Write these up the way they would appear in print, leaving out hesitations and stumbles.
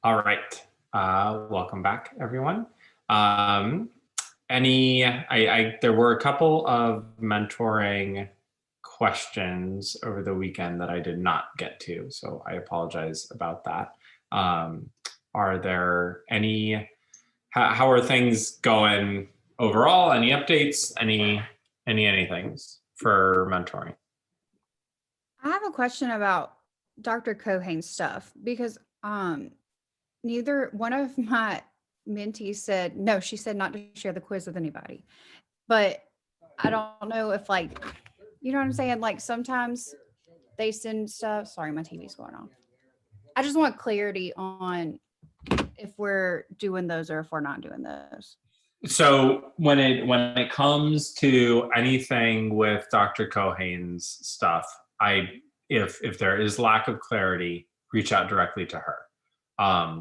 All right. Welcome back, everyone. Um, there were a couple of mentoring questions over the weekend that I did not get to, so I apologize about that. Um, are there how are things going overall? Any updates? Anythings for mentoring? I have a question about Dr. Cohane's stuff because neither one of my mentees said no, she said not to share the quiz with anybody. But I don't know if you know what I'm saying? Like sometimes they send stuff. Sorry, my TV's going off. I just want clarity on if we're doing those or if we're not doing those. So when it comes to anything with Dr. Cohane's stuff, if there is lack of clarity, reach out directly to her.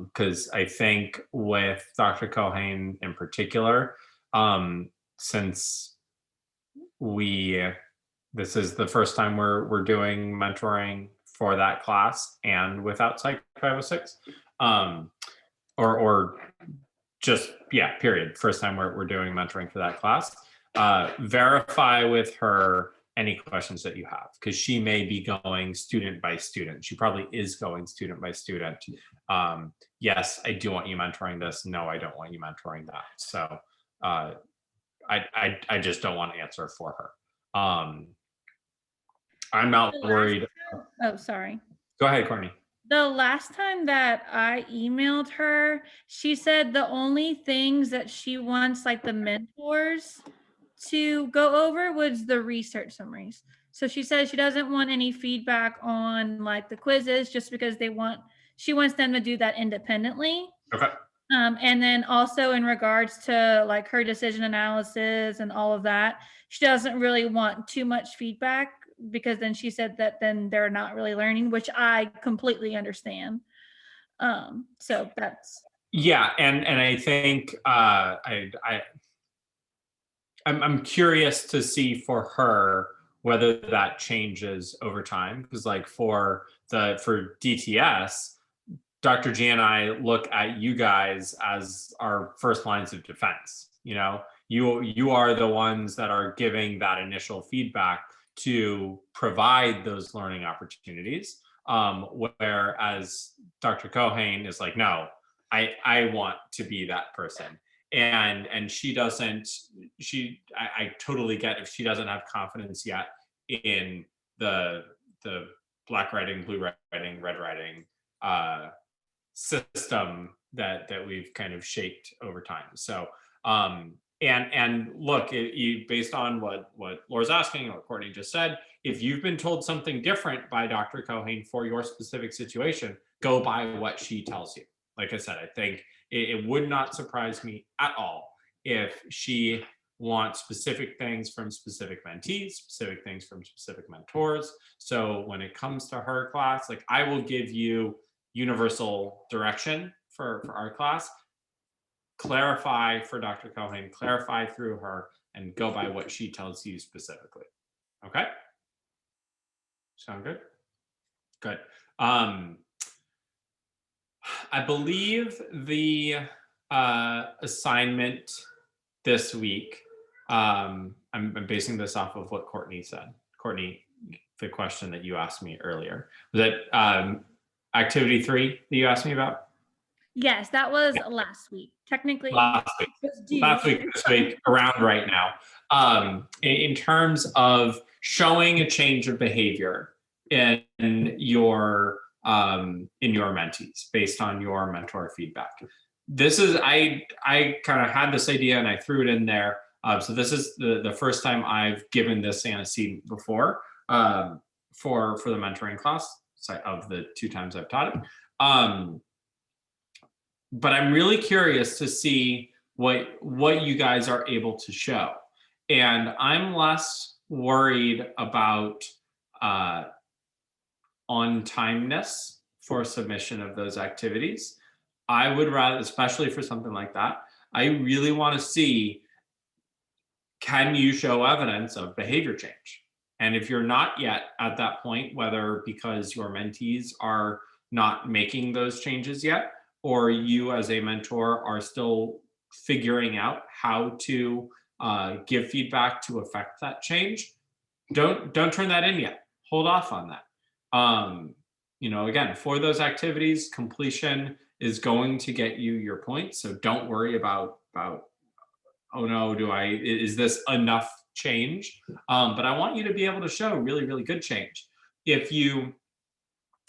Because I think with Dr. Cohane in particular, since we this is the first time we're doing mentoring for that class and without Psych 506, or just period, first time we're doing mentoring for that class. Verify with her any questions that you have, because she may be going student by student. She probably is going student by student. Yes, I do want you mentoring this. No, I don't want you mentoring that. So I just don't want to answer for her. I'm not worried. Oh, sorry. Go ahead, Courtney. The last time that I emailed her, she said the only things that she wants like the mentors to go over was the research summaries. So she says she doesn't want any feedback on like the quizzes just because she wants them to do that independently. Okay. And then also in regards to like her decision analysis and all of that, she doesn't really want too much feedback because then she said that then they're not really learning, which I completely understand. So that's and I think I'm curious to see for her whether that changes over time, because like for DTS, Dr. G and I look at you guys as our first lines of defense. You are the ones that are giving that initial feedback to provide those learning opportunities. Whereas Dr. Cohane is like, no, I want to be that person. And she doesn't, I totally get if she doesn't have confidence yet in the black writing, blue writing, red writing system that we've kind of shaped over time. So and look, based on what Laura's asking and what Courtney just said, if you've been told something different by Dr. Cohane for your specific situation, go by what she tells you. Like I said, I think it would not surprise me at all if she wants specific things from specific mentees, specific things from specific mentors. So when it comes to her class, like I will give you universal direction for our class. Clarify for Dr. Cohane, clarify through her, and go by what she tells you specifically. Okay? Sound good? Good. I believe the assignment this week, I'm basing this off of what Courtney said. Courtney, the question that you asked me earlier. Was that activity 3 that you asked me about? Yes, that was last week. Technically, last week, this week, around right now. In terms of showing a change of behavior in your mentees based on your mentor feedback. This is I kind of had this idea and I threw it in there. So this is the first time I've given this antecedent before for the mentoring class of the 2 times I've taught it. But I'm really curious to see what you guys are able to show. And I'm less worried about on-timeness for submission of those activities. I would rather, especially for something like that, I really want to see, can you show evidence of behavior change? And if you're not yet at that point, whether because your mentees are not making those changes yet, or you as a mentor are still figuring out how to give feedback to affect that change, don't turn that in yet. Hold off on that. Again, for those activities, completion is going to get you your points. So don't worry about oh no, is this enough change? But I want you to be able to show really, really good change. If you,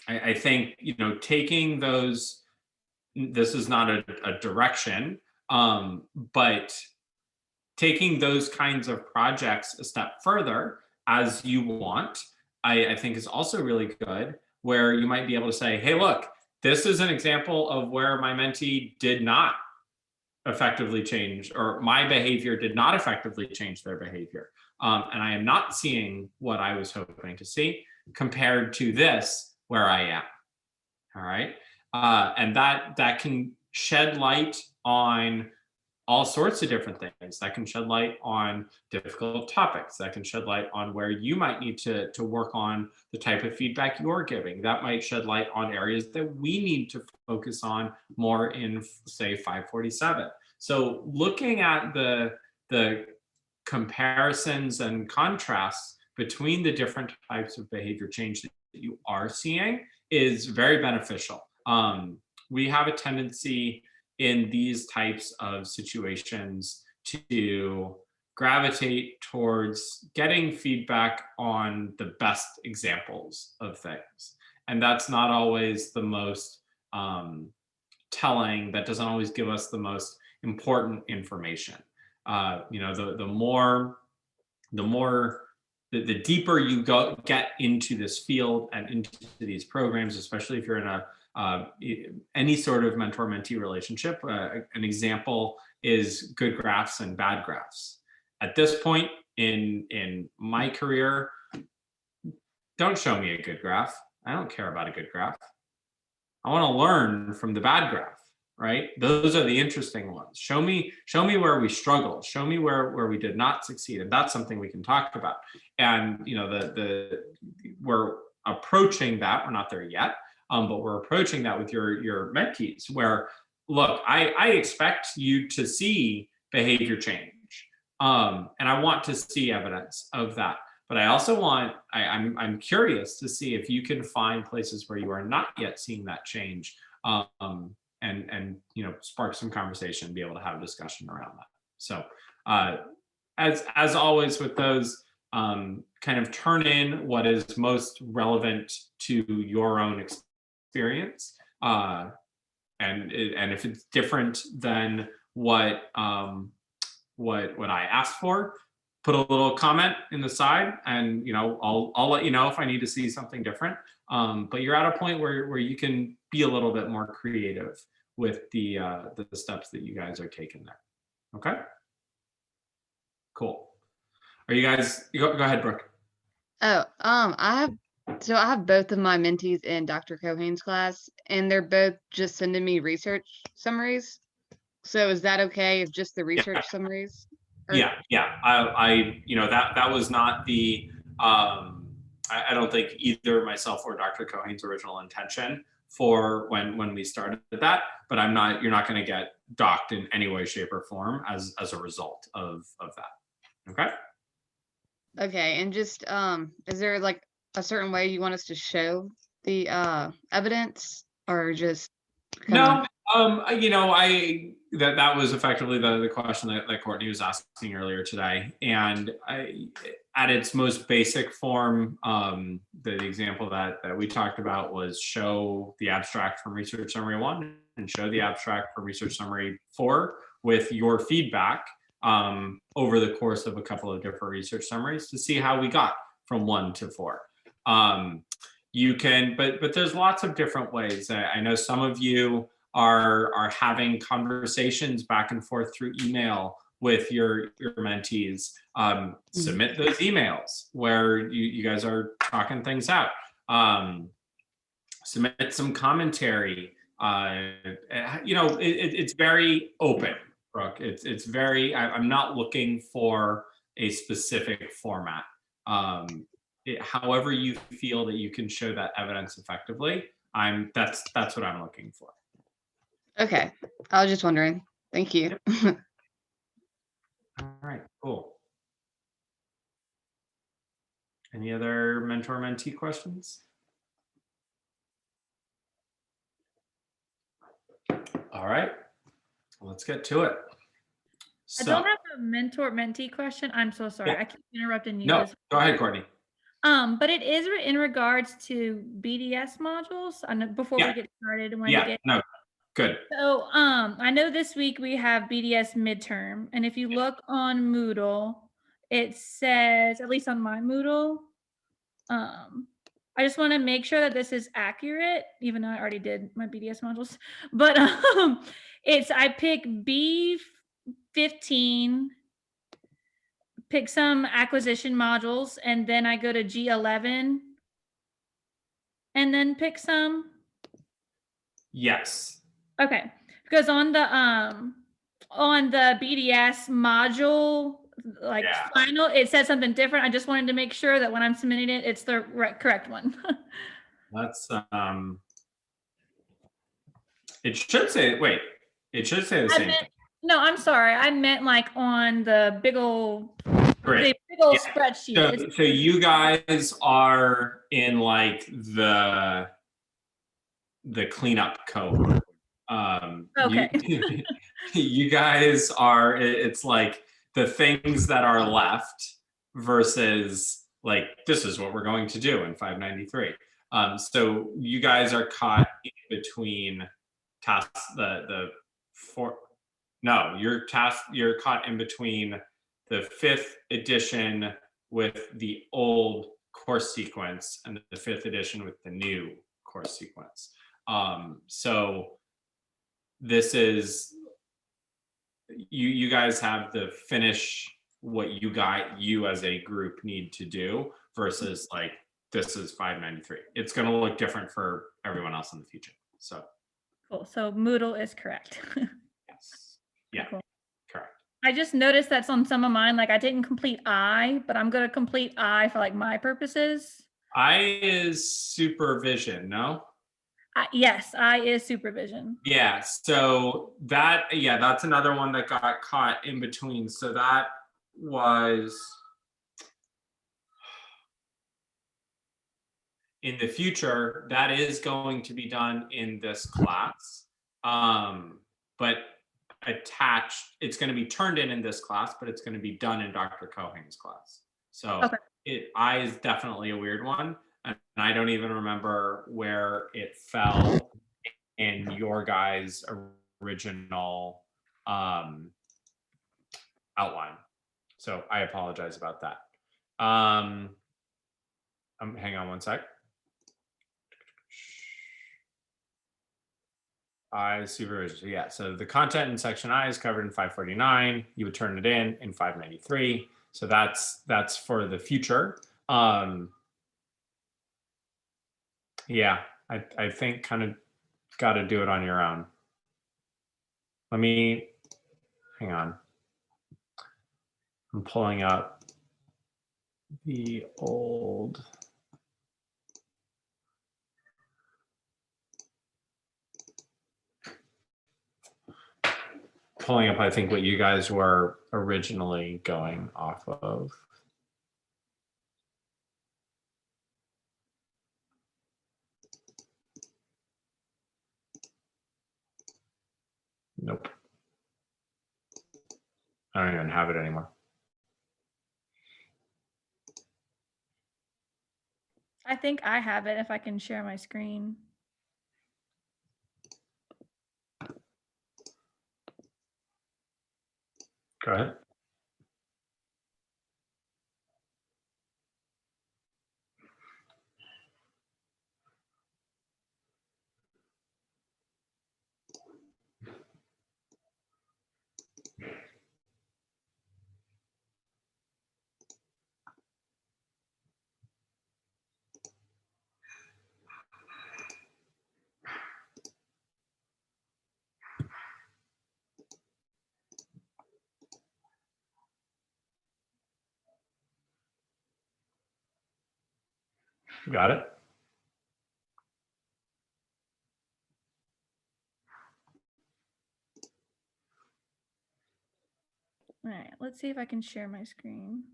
I think, taking those, this is not a direction, but taking those kinds of projects a step further as you want, I think is also really good, where you might be able to say, hey, look, this is an example of where my mentee did not effectively change, or my behavior did not effectively change their behavior. And I am not seeing what I was hoping to see compared to this where I am. All right. And that can shed light on all sorts of different things. That can shed light on difficult topics. That can shed light on where you might need to work on the type of feedback you're giving. That might shed light on areas that we need to focus on more in, say, 547. So looking at the comparisons and contrasts between the different types of behavior change that you are seeing is very beneficial. We have a tendency in these types of situations to gravitate towards getting feedback on the best examples of things. And that's not always the most telling. That doesn't always give us the most important information. The deeper you get into this field and into these programs, especially if you're in any sort of mentor-mentee relationship, an example is good graphs and bad graphs. At this point in my career, don't show me a good graph. I don't care about a good graph. I want to learn from the bad graph, right? Those are the interesting ones. Show me where we struggled. Show me where we did not succeed, and that's something we can talk about. And we're approaching that. We're not there yet. But we're approaching that with your mentees, where, look, I expect you to see behavior change, and I want to see evidence of that. But I also I'm curious to see if you can find places where you are not yet seeing that change, and spark some conversation, be able to have a discussion around that. So as always with those, kind of turn in what is most relevant to your own experience, and if it's different than what I asked for, put a little comment in the side, and I'll let you know if I need to see something different. But you're at a point where you can be a little bit more creative with the steps that you guys are taking there. Okay. Cool. Are you guys? Go ahead, Brooke. Oh, I have both of my mentees in Dr. Cohane's class, and they're both just sending me research summaries. So is that okay if just the research summaries? Yeah. That was not the I don't think either myself or Dr. Cohane's original intention for when we started that, but you're not going to get docked in any way, shape, or form as a result of that. Okay. Okay, and just is there like a certain way you want us to show the evidence, or just No, that was effectively the question that Courtney was asking earlier today. And at its most basic form, the example that we talked about was show the abstract from research summary 1 and show the abstract from research summary 4 with your feedback over the course of a couple of different research summaries to see how we got from 1 to 4. You can, but there's lots of different ways. I know some of you are having conversations back and forth through email with your mentees. Submit those emails where you guys are talking things out. Submit some commentary. It's very open, Brooke. It's very. I'm not looking for a specific format. However you feel that you can show that evidence effectively, that's what I'm looking for. Okay. I was just wondering. Thank you. All right, cool. Any other mentor-mentee questions? All right, let's get to it. I So, don't have a mentor-mentee question. I'm so sorry. Yeah. I keep interrupting you. no, this go ahead, Courtney. But it is in regards to BDS modules. I know before Yeah. we get started, I wanted to Yeah, get no, good. so I know this week we have BDS midterm, and if you look on Moodle, it says, at least on my Moodle, I just want to make sure that this is accurate, even though I already did my BDS modules. But I pick B15, pick some acquisition modules, and then I go to G11, and then pick some. Yes. Okay, because on the BDS module, like Yeah. final, it says something different. I just wanted to make sure that when I'm submitting it, it's the correct one. That's it should say, wait, it should say the I same meant, thing. no, I'm sorry. I meant like on the big old Great. Yeah. spreadsheet. So you guys are in like the cleanup cohort. Okay. You guys are, it's like the things that are left versus like, this is what we're going to do in 593. So you guys are caught in between tasks, you're caught in between the 5th edition with the old course sequence and the 5th edition with the new course sequence. So this is, you guys have to finish what you as a group need to do versus like, this is 593. It's going to look different for everyone else in the future. So Cool. So Moodle is correct. yes. Yeah, Cool. correct. I just noticed that's on some of mine. Like I didn't complete I, but I'm going to complete I for like my purposes. I is supervision, no? Yes, I is supervision. Yeah, so that's another one that got caught in between. So that was in the future, that is going to be done in this class. But attached, it's going to be turned in this class, but it's going to be done in Dr. Cohen's class. So Okay. I is definitely a weird one. And I don't even remember where it fell in your guys' original outline. So I apologize about that. Hang on one sec. I supervision. Yeah. So the content in section I is covered in 549. You would turn it in 593. So that's for the future. Yeah, I think kind of got to do it on your own. Let me hang on. I'm pulling up the old. Pulling up, I think, what you guys were originally going off of. Nope. I don't even have it anymore. I think I have it if I can share my screen. Go ahead. Got it? All right, let's see if I can share my screen.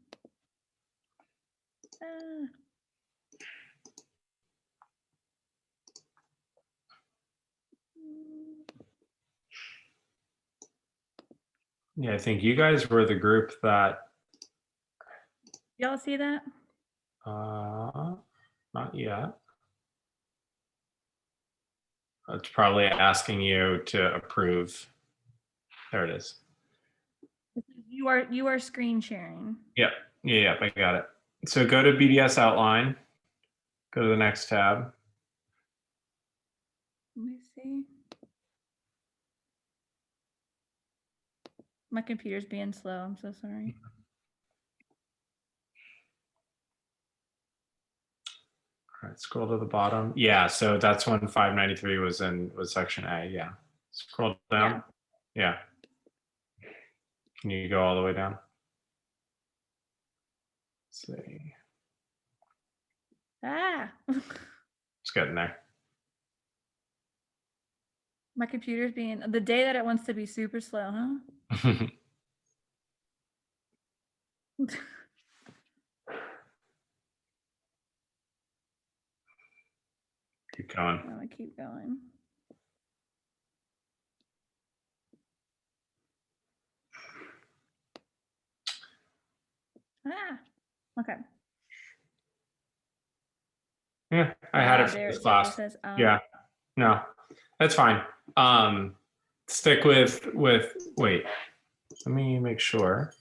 Ah. Yeah, I think you guys were the group that, Y'all see that? not yet. It's probably asking you to approve. There it is. You are screen sharing. Yep. Yeah, I got it. So go to BDS outline, go to the next tab. Let me see. My computer's being slow. I'm so sorry. All right, scroll to the bottom. Yeah, so that's when 593 was section A. Yeah. Scroll down. Yeah. Can you go all the way down? Let's see. Ah. It's getting there. My computer's being the day that it wants to be super slow, huh? Keep going. I'm gonna keep going. Ah, okay. Yeah, I had it for There this it class. says, Yeah, no, that's fine. Stick with, wait, let me make sure.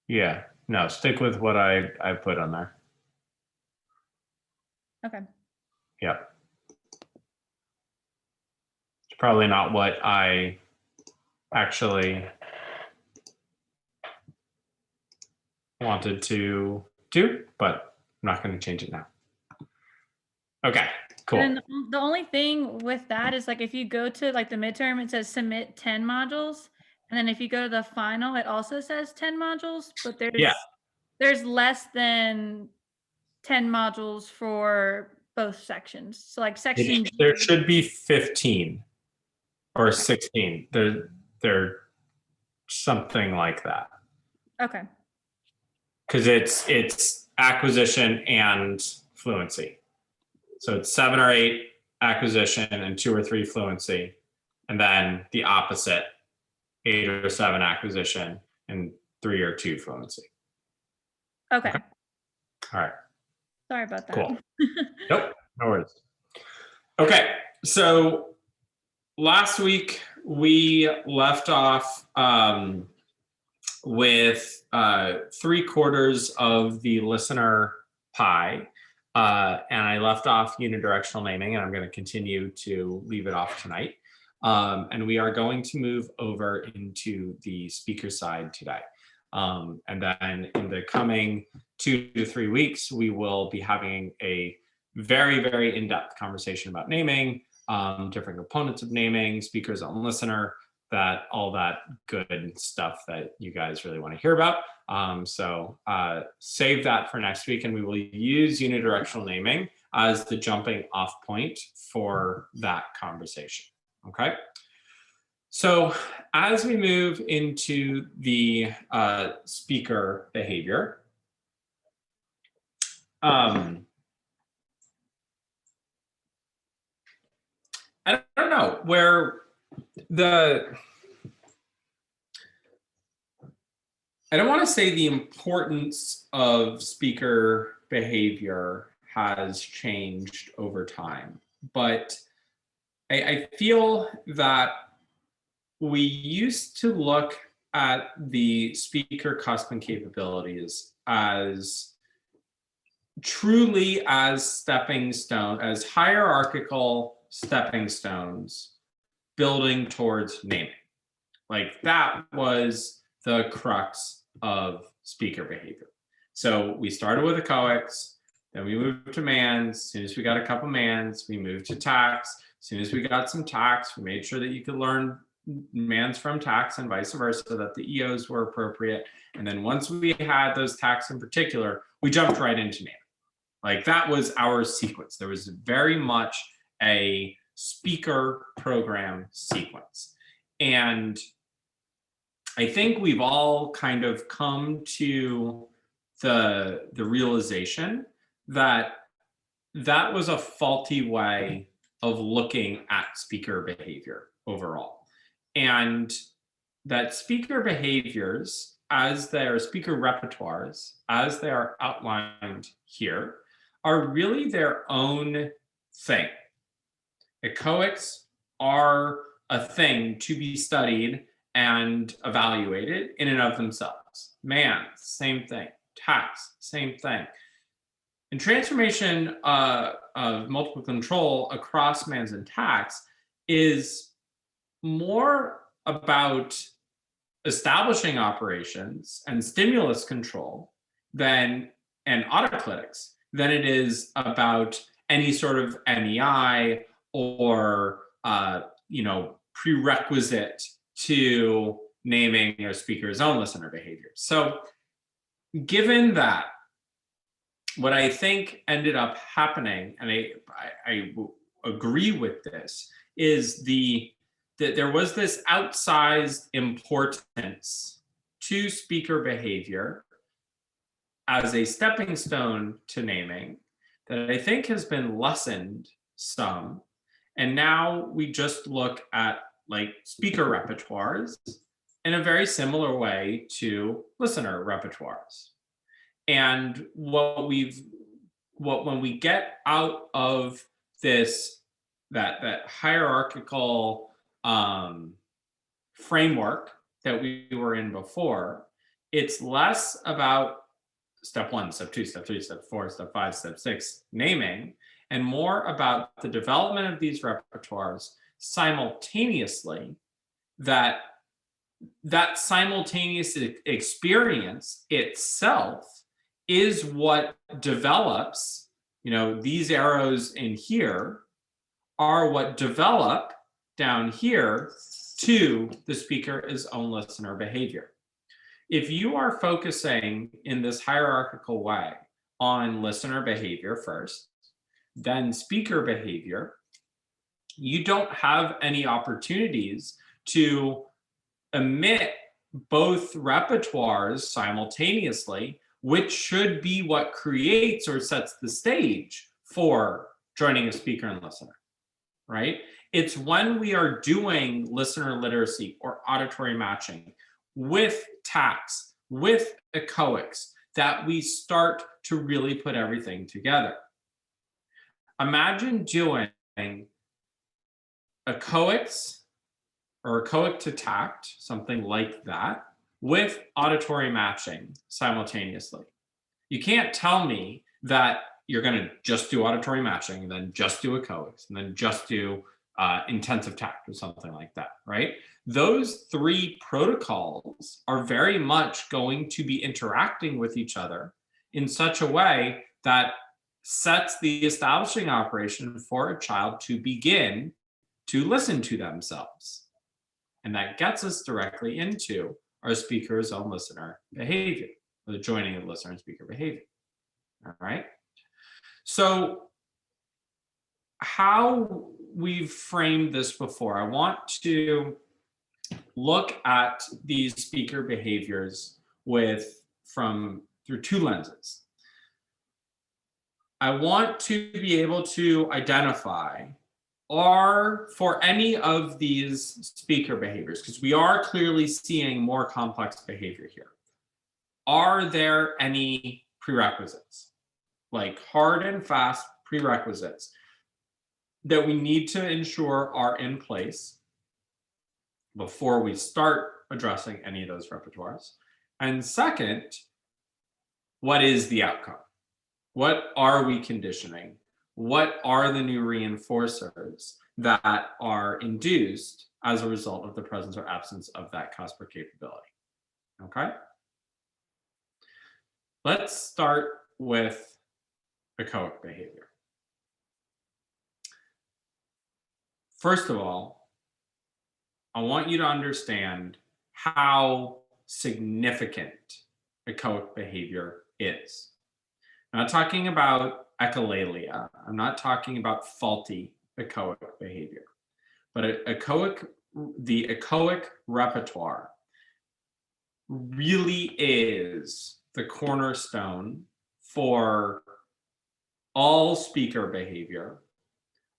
Yeah, no, stick with what I put on there. Okay. Yeah. It's probably not what I actually wanted to do, but I'm not going to change it now. Okay, cool. And then the only thing with that is like if you go to like the midterm, it says submit 10 modules. And then if you go to the final, it also says 10 modules, but there's less than 10 modules for both sections. So like section G, There should be 15 or 16. They're something like that. okay. Because it's acquisition and fluency. So it's 7 or 8 acquisition and 2 or 3 fluency. And then the opposite, 8 or 7 acquisition and 3 or 2 fluency. Okay. All right. Sorry about that. Cool. Nope, no worries. Okay, so last week we left off with 3/4 of the listener pie. And I left off unidirectional naming, and I'm going to continue to leave it off tonight. And we are going to move over into the speaker side today. And then in the coming 2 to 3 weeks, we will be having a very, very in-depth conversation about naming, different components of naming, speakers on listener, all that good stuff that you guys really want to hear about. So save that for next week, and we will use unidirectional naming as the jumping off point for that conversation. Okay. So as we move into the speaker behavior, I don't know where I don't want to say the importance of speaker behavior has changed over time, but I feel that we used to look at the speaker custom capabilities as truly as stepping stone, as hierarchical stepping stones building towards naming. Like that was the crux of speaker behavior. So we started with echoics, then we moved to mans. As soon as we got a couple mans, we moved to tax. As soon as we got some tax, we made sure that you could learn mans from tax and vice versa, so that the EOs were appropriate. And then once we had those tax in particular, we jumped right into naming. Like that was our sequence. There was very much a speaker program sequence. And I think we've all kind of come to the realization that that was a faulty way of looking at speaker behavior overall. And that speaker behaviors, as their speaker repertoires, as they are outlined here, are really their own thing. Echoics are a thing to be studied and evaluated in and of themselves. Man, same thing. Tax, same thing. And transformation of multiple control across mands and tax is more about establishing operations and stimulus control and autoclitics than it is about any sort of MEI or prerequisite to naming a speaker's own listener behavior. So given that, what I think ended up happening, and I agree with this, is that there was this outsized importance to speaker behavior as a stepping stone to naming that I think has been lessened some. And now we just look at like speaker repertoires in a very similar way to listener repertoires. And when we get out of this, that hierarchical framework that we were in before, it's less about step 1, step 2, step 3, step 4, step 5, step 6 naming, and more about the development of these repertoires simultaneously. That simultaneous experience itself is what develops, these arrows in here are what develop down here to the speaker's own listener behavior. If you are focusing in this hierarchical way on listener behavior first, then speaker behavior, you don't have any opportunities to emit both repertoires simultaneously, which should be what creates or sets the stage for joining a speaker and listener, right? It's when we are doing listener literacy or auditory matching with tax, with echoics, that we start to really put everything together. Imagine doing echoics or echoic to tact, something like that, with auditory matching simultaneously. You can't tell me that you're going to just do auditory matching and then just do echoics and then just do intensive tact or something like that, right? Those three protocols are very much going to be interacting with each other in such a way that sets the establishing operation for a child to begin to listen to themselves. And that gets us directly into our speaker's own listener behavior, or the joining of listener and speaker behavior. All right. So how we've framed this before, I want to look at these speaker behaviors through two lenses. I want to be able to identify for any of these speaker behaviors, because we are clearly seeing more complex behavior here. Are there any prerequisites, like hard and fast prerequisites that we need to ensure are in place before we start addressing any of those repertoires? And second, what is the outcome? What are we conditioning? What are the new reinforcers that are induced as a result of the presence or absence of that CASPR capability? Okay. Let's start with echoic behavior. First of all, I want you to understand how significant echoic behavior is. I'm not talking about echolalia. I'm not talking about faulty echoic behavior. But echoic the echoic repertoire really is the cornerstone for all speaker behavior,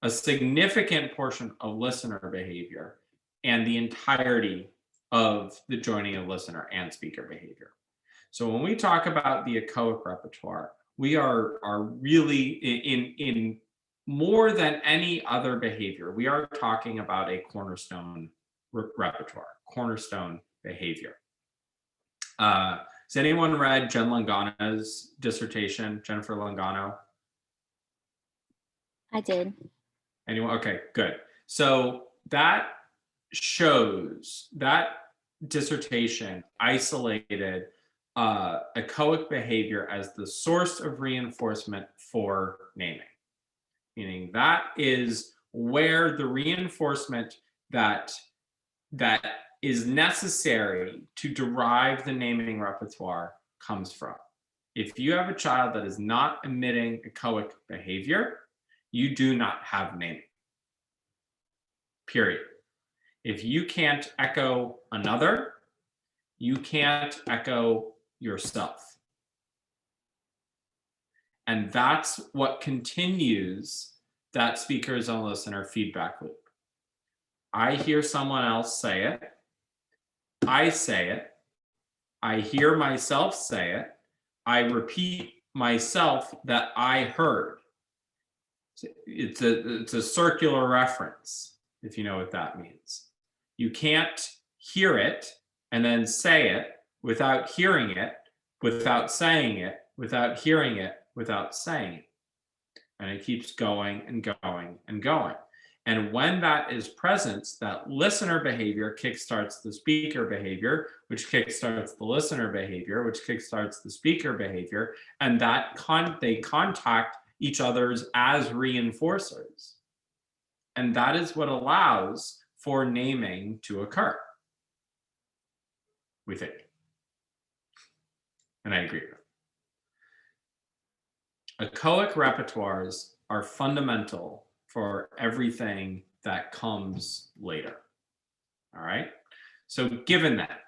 a significant portion of listener behavior, and the entirety of the joining of listener and speaker behavior. So when we talk about the echoic repertoire, we are really in more than any other behavior, we are talking about a cornerstone repertoire, cornerstone behavior. Has anyone read Jen Langano's dissertation, Jennifer Langano? I did. Anyone? Okay, good. So that shows, that dissertation isolated echoic behavior as the source of reinforcement for naming, meaning that is where the reinforcement that is necessary to derive the naming repertoire comes from. If you have a child that is not emitting echoic behavior, you do not have naming, period. If you can't echo another, you can't echo yourself. And that's what continues that speakers and listener feedback loop. I hear someone else say it, I say it, I hear myself say it, I repeat myself that I heard. It's a circular reference, if you know what that means. You can't hear it and then say it without hearing it, without saying it, without hearing it, without saying it. And it keeps going and going and going. And when that is present, that listener behavior kickstarts the speaker behavior, which kickstarts the listener behavior, which kickstarts the speaker behavior, and that they contact each other's as reinforcers. And that is what allows for naming to occur, we think. And I agree with it. Echoic repertoires are fundamental for everything that comes later. All right. So given that,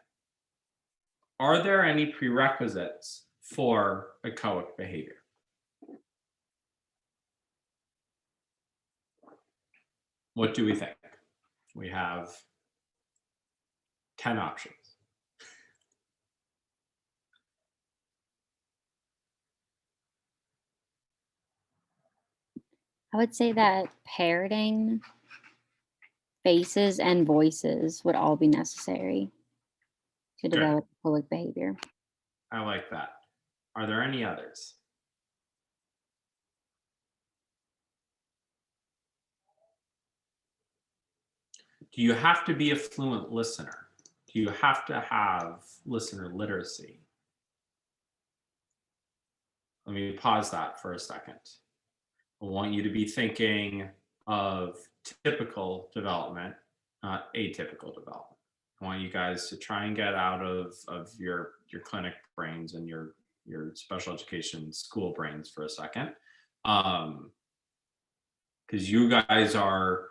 are there any prerequisites for echoic behavior? What do we think? We have 10 options. I would say that parroting faces and voices would all be necessary to Good. develop public behavior. I like that. Are there any others? Do you have to be a fluent listener? Do you have to have listener literacy? Let me pause that for a second. I want you to be thinking of typical development, not atypical development. I want you guys to try and get out of your clinic brains and your special education school brains for a second. Because you guys are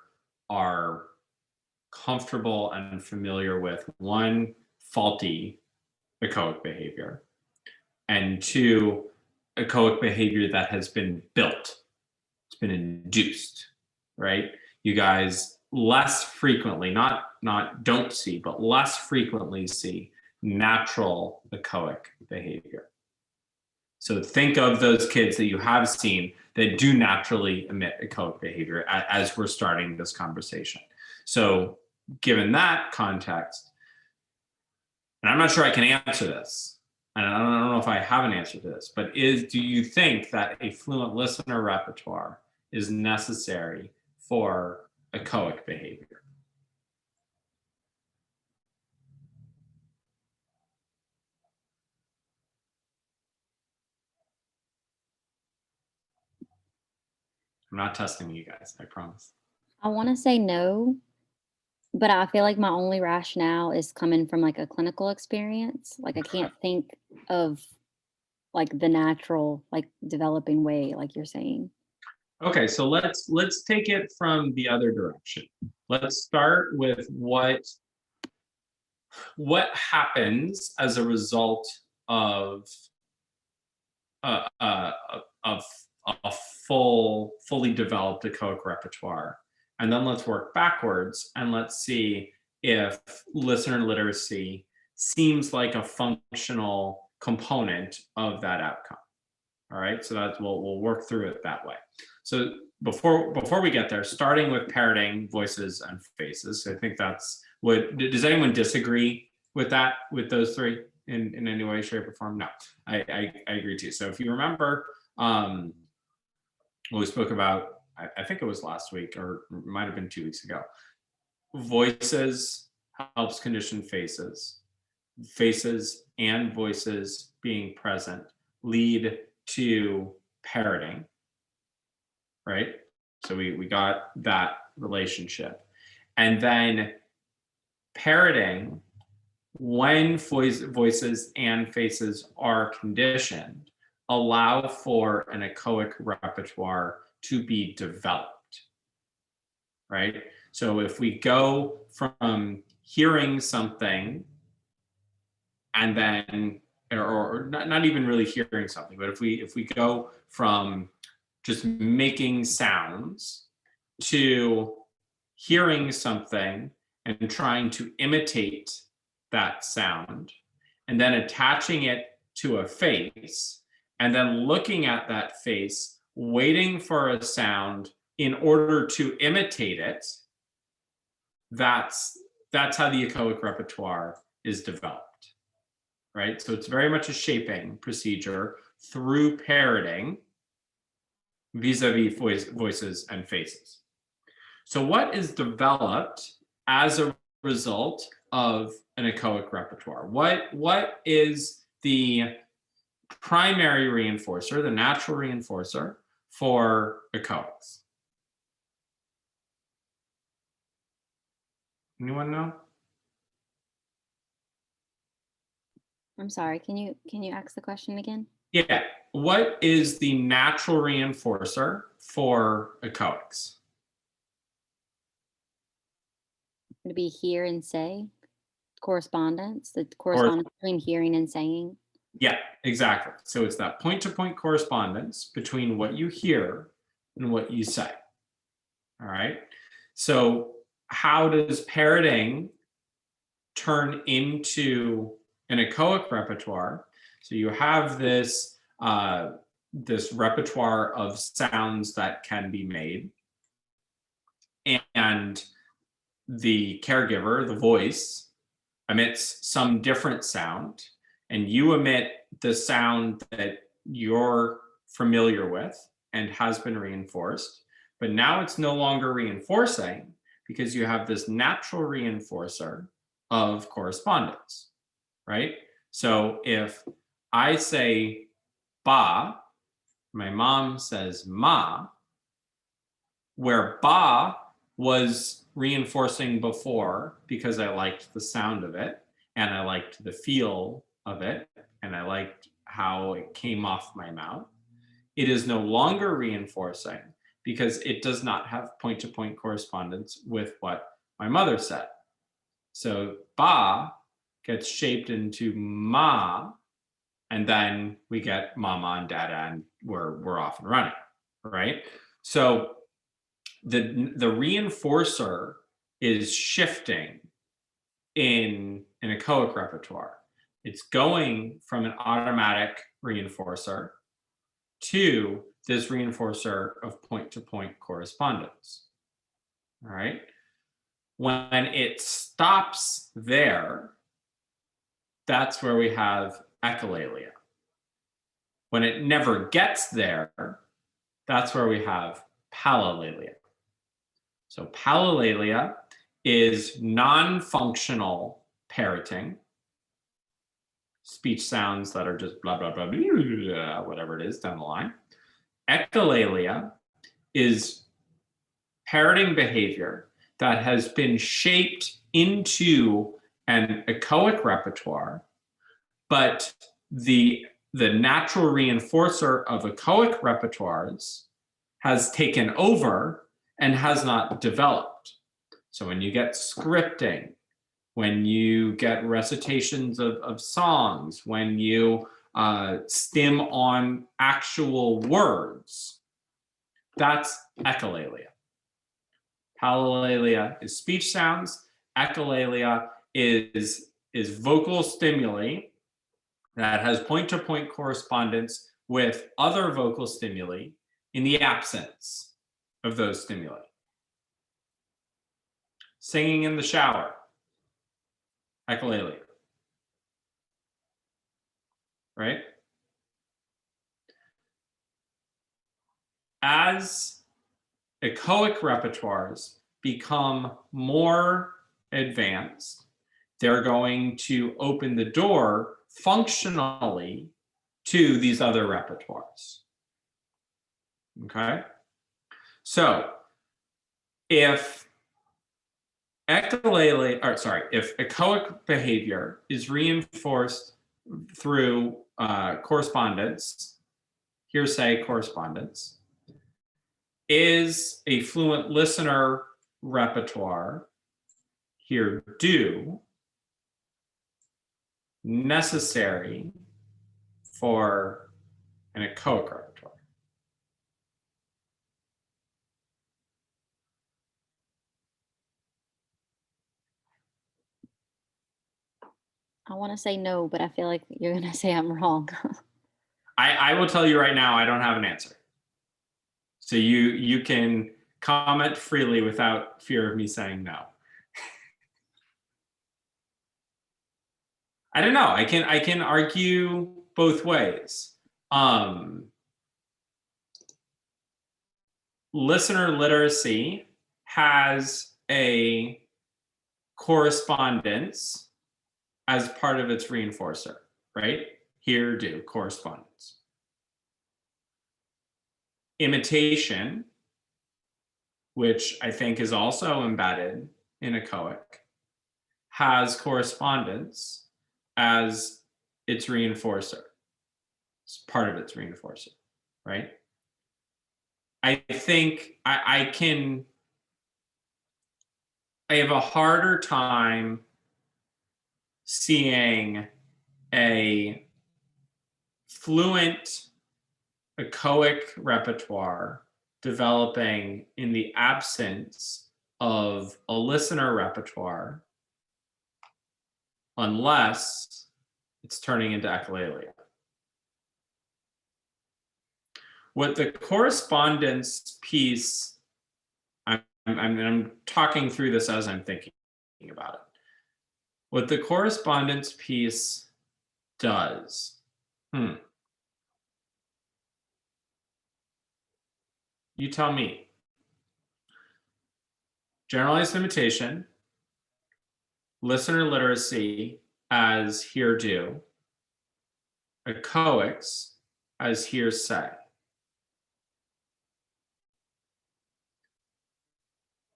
comfortable and familiar with one, faulty echoic behavior, and two, echoic behavior that has been built. It's been induced, right? You guys less frequently, not don't see, but less frequently see natural echoic behavior. So think of those kids that you have seen that do naturally emit echoic behavior as we're starting this conversation. So given that context, and I'm not sure I can answer this, and I don't know if I have an answer to this, but do you think that a fluent listener repertoire is necessary for echoic behavior? I'm not testing you guys, I promise. I want to say no, but I feel like my only rationale is coming from like a clinical experience. Like I can't think of like the natural, like developing way, like you're saying. Okay, so let's take it from the other direction. Let's start with what happens as a result of of a fully developed echoic repertoire, and then let's work backwards and let's see if listener literacy seems like a functional component of that outcome. All right, so that's we'll work through it that way. So before we get there, starting with parroting voices and faces. So I think that's what. Does anyone disagree with that? With those three in any way, shape, or form? No, I agree too. So if you remember, what we spoke about, I think it was last week or it might have been 2 weeks ago. Voices helps condition faces. Faces and voices being present lead to parroting, right? So we got that relationship. And then parroting, when voices and faces are conditioned, allow for an echoic repertoire to be developed, right? So if we go from hearing something and then or not even really hearing something, but if we go from just making sounds to hearing something and trying to imitate that sound, and then attaching it to a face, and then looking at that face, waiting for a sound in order to imitate it, that's how the echoic repertoire is developed. Right? So it's very much a shaping procedure through parroting vis-a-vis voices and faces. So what is developed as a result of an echoic repertoire? What is the primary reinforcer, the natural reinforcer for echoics? Anyone know? I'm sorry, can you ask the question again? Yeah. What is the natural reinforcer for echoics? Would it be hear and say? Correspondence, the correspondence between hearing and saying? Yeah, exactly. So it's that point-to-point correspondence between what you hear and what you say. All right. So how does parroting turn into an echoic repertoire? So you have this this repertoire of sounds that can be made, and the caregiver, the voice, emits some different sound, and you emit the sound that you're familiar with and has been reinforced. But now it's no longer reinforcing because you have this natural reinforcer of correspondence, right? So if I say ba, my mom says ma, where ba was reinforcing before because I liked the sound of it and I liked the feel of it and I liked how it came off my mouth, it is no longer reinforcing because it does not have point-to-point correspondence with what my mother said. So ba gets shaped into ma, and then we get mama and dada, and we're off and running, right? So the reinforcer is shifting in an echoic repertoire. It's going from an automatic reinforcer to this reinforcer of point-to-point correspondence. All right. When it stops there, that's where we have echolalia. When it never gets there, that's where we have palilalia. So palilalia is non-functional parroting, speech sounds that are just blah, blah, blah, blah, blah, whatever it is down the line. Echolalia is parroting behavior that has been shaped into an echoic repertoire, but the natural reinforcer of echoic repertoires has taken over and has not developed. So when you get scripting, when you get recitations of songs, when you stim on actual words, that's echolalia. Palalia is speech sounds. Echolalia is vocal stimuli that has point-to-point correspondence with other vocal stimuli in the absence of those stimuli. Singing in the shower, echolalia, right? As echoic repertoires become more advanced, they're going to open the door functionally to these other repertoires. Okay? So if if echoic behavior is reinforced through correspondence, hearsay correspondence, is a fluent listener repertoire, hear do, necessary for an echoic repertoire? I want to say no, but I feel like you're going to say I'm wrong. I will tell you right now, I don't have an answer. So you can comment freely without fear of me saying no. I don't know. I can argue both ways. Listener literacy has a correspondence as part of its reinforcer, right? Hear, do, correspondence. Imitation, which I think is also embedded in echoic, has correspondence as its reinforcer. It's part of its reinforcer, right? I think I have a harder time seeing a fluent echoic repertoire developing in the absence of a listener repertoire unless it's turning into echolalia. What the correspondence piece, I'm talking through this as I'm thinking about it. What the correspondence piece does, you tell me. Generalized imitation, listener literacy as hear do, echoics as hear say.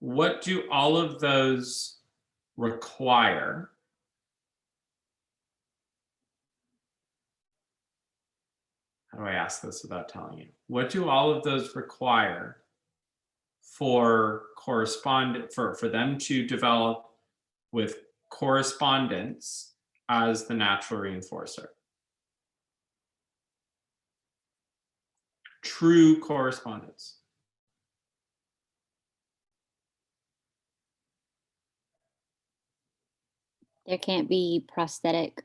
What do all of those require? How do I ask this without telling you? What do all of those require for for them to develop with correspondence as the natural reinforcer? True correspondence. There can't be prosthetic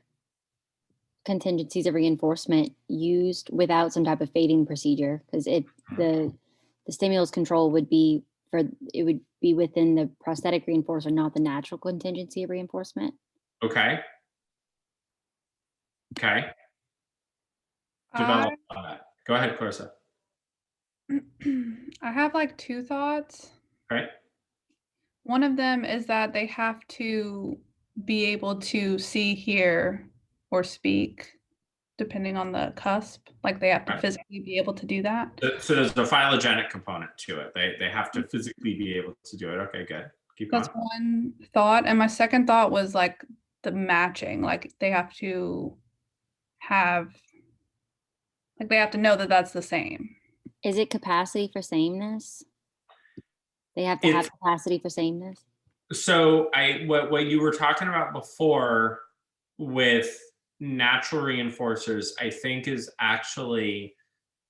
contingencies of reinforcement used without some type of fading procedure, because the stimulus control would be within the prosthetic reinforcer, not the natural contingency of reinforcement. Okay. Develop on that. Go ahead, Clarissa. I have like two thoughts. Okay. One of them is that they have to be able to see, hear, or speak, depending on the cusp. Like they have to Right. physically be able to do that. So there's a phylogenetic component to it. They have to physically be able to do it. Okay, good. Keep going. That's one thought. And my second thought was like the matching. Like they have to know that that's the same. Is it capacity for sameness? They have to have It's- capacity for sameness? So what you were talking about before with natural reinforcers, I think is actually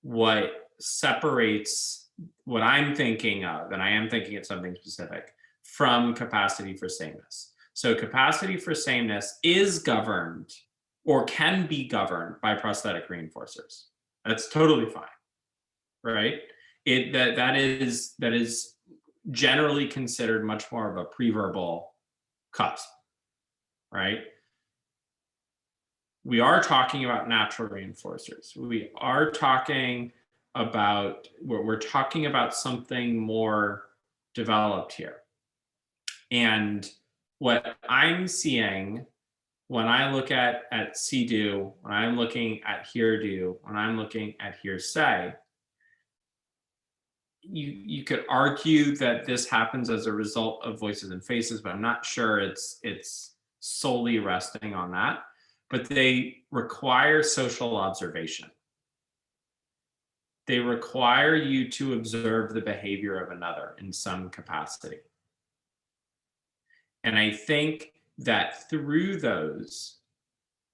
what separates what I'm thinking of, and I am thinking of something specific, from capacity for sameness. So capacity for sameness is governed or can be governed by prosthetic reinforcers. That's totally fine, right? That is generally considered much more of a preverbal cusp, right? We are talking about natural reinforcers. We are talking about, we're talking about something more developed here. And what I'm seeing when I look at see-do, when I'm looking at hear-do, when I'm looking at hear-say, you could argue that this happens as a result of voices and faces, but I'm not sure it's solely resting on that. But they require social observation. They require you to observe the behavior of another in some capacity. And I think that through those,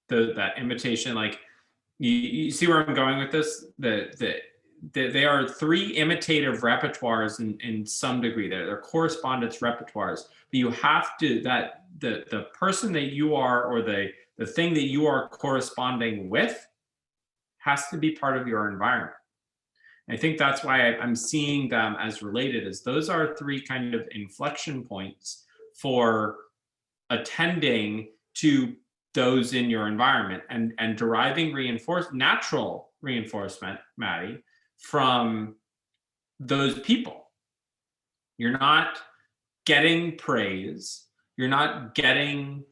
that imitation, like you see where I'm going with this? They are three imitative repertoires in some degree. They're correspondence repertoires, but you have to, that the person that you are, or the thing that you are corresponding with, has to be part of your environment. And I think that's why I'm seeing them as related, as those are three kind of inflection points for attending to those in your environment and deriving natural reinforcement, Maddie, from those people. You're not getting praise, you're not getting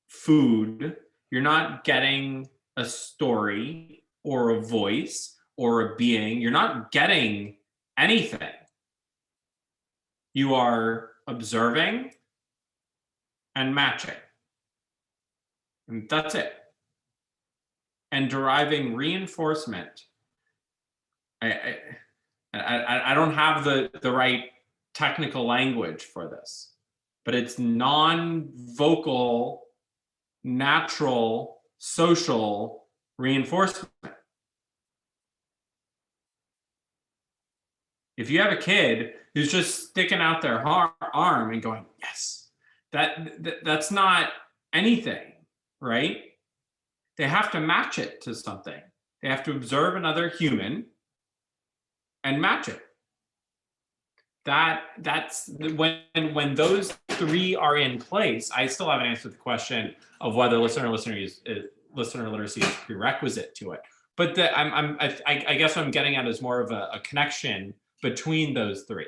food, you're not getting a story or a voice or a being, you're not getting anything. You are observing and matching. And that's it. And deriving reinforcement. I don't have the right technical language for this, but it's non-vocal, natural, social reinforcement. If you have a kid who's just sticking out their arm and going, yes, that's not anything, right? They have to match it to something. They have to observe another human and match it. That's when those three are in place. I still haven't answered the question of whether listener literacy is prerequisite to it. But I guess what I'm getting at is more of a connection between those three.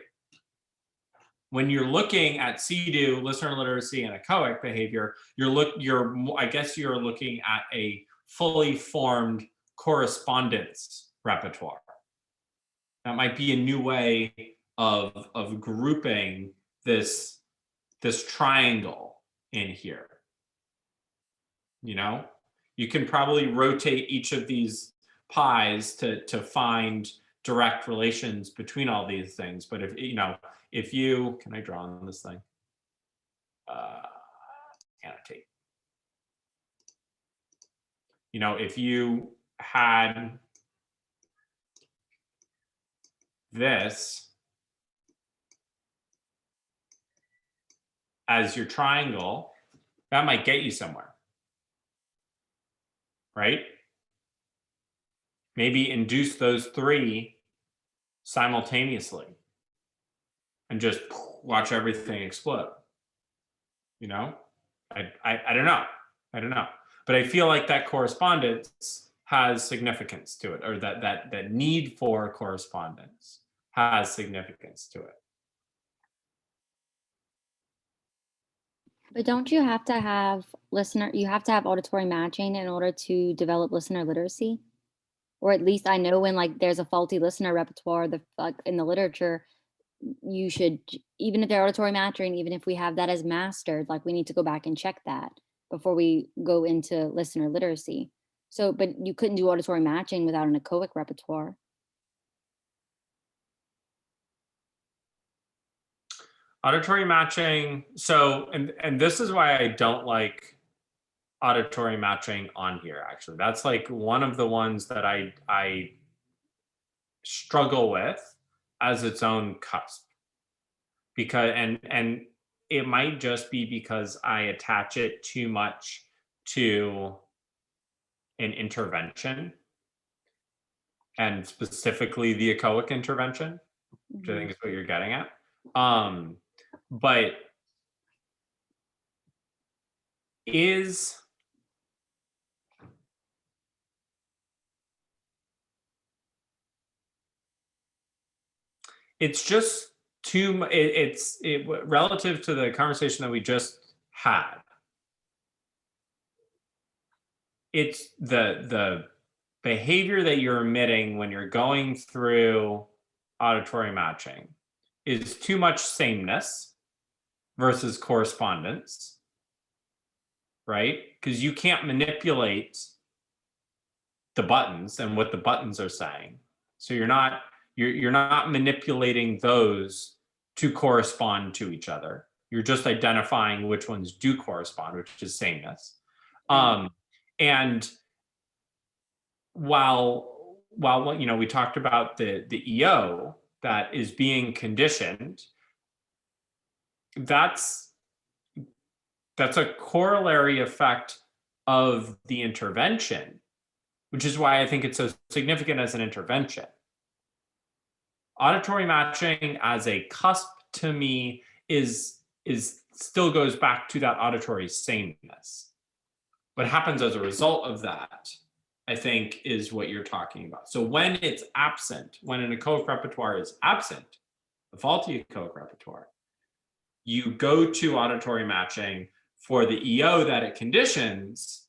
When you're looking at see-do, listener literacy, and echoic behavior, I guess you're looking at a fully formed correspondence repertoire. That might be a new way of grouping this triangle in here. You know, you can probably rotate each of these pies to find direct relations between all these things. But if you can I draw on this thing? Annotate. If you had this as your triangle, that might get you somewhere, right? Maybe induce those three simultaneously and just watch everything explode. I don't know, but I feel like that correspondence has significance to it, or that need for correspondence has significance to it. But don't you have to have you have to have auditory matching in order to develop listener literacy? Or at least I know when there's a faulty listener repertoire, in the literature, you should, even if they're auditory matching, even if we have that as mastered, we need to go back and check that before we go into listener literacy. So, but you couldn't do auditory matching without an echoic repertoire. Auditory matching. So, and this is why I don't like auditory matching on here, actually. That's like one of the ones that I struggle with as its own cusp. Because and it might just be because I attach it too much to an intervention, and specifically the echoic intervention, which I think is what you're getting at. But is it's just it's relative to the conversation that we just had. It's the behavior that you're emitting when you're going through auditory matching is too much sameness versus correspondence, right? Because you can't manipulate the buttons and what the buttons are saying. So you're not manipulating those to correspond to each other. You're just identifying which ones do correspond, which is sameness. And while we talked about the EO that is being conditioned, that's a corollary effect of the intervention, which is why I think it's so significant as an intervention. Auditory matching as a cusp to me is still goes back to that auditory sameness. What happens as a result of that, I think, is what you're talking about. So when it's absent, when an echoic repertoire is absent, the faulty echoic repertoire, you go to auditory matching for the EO that it conditions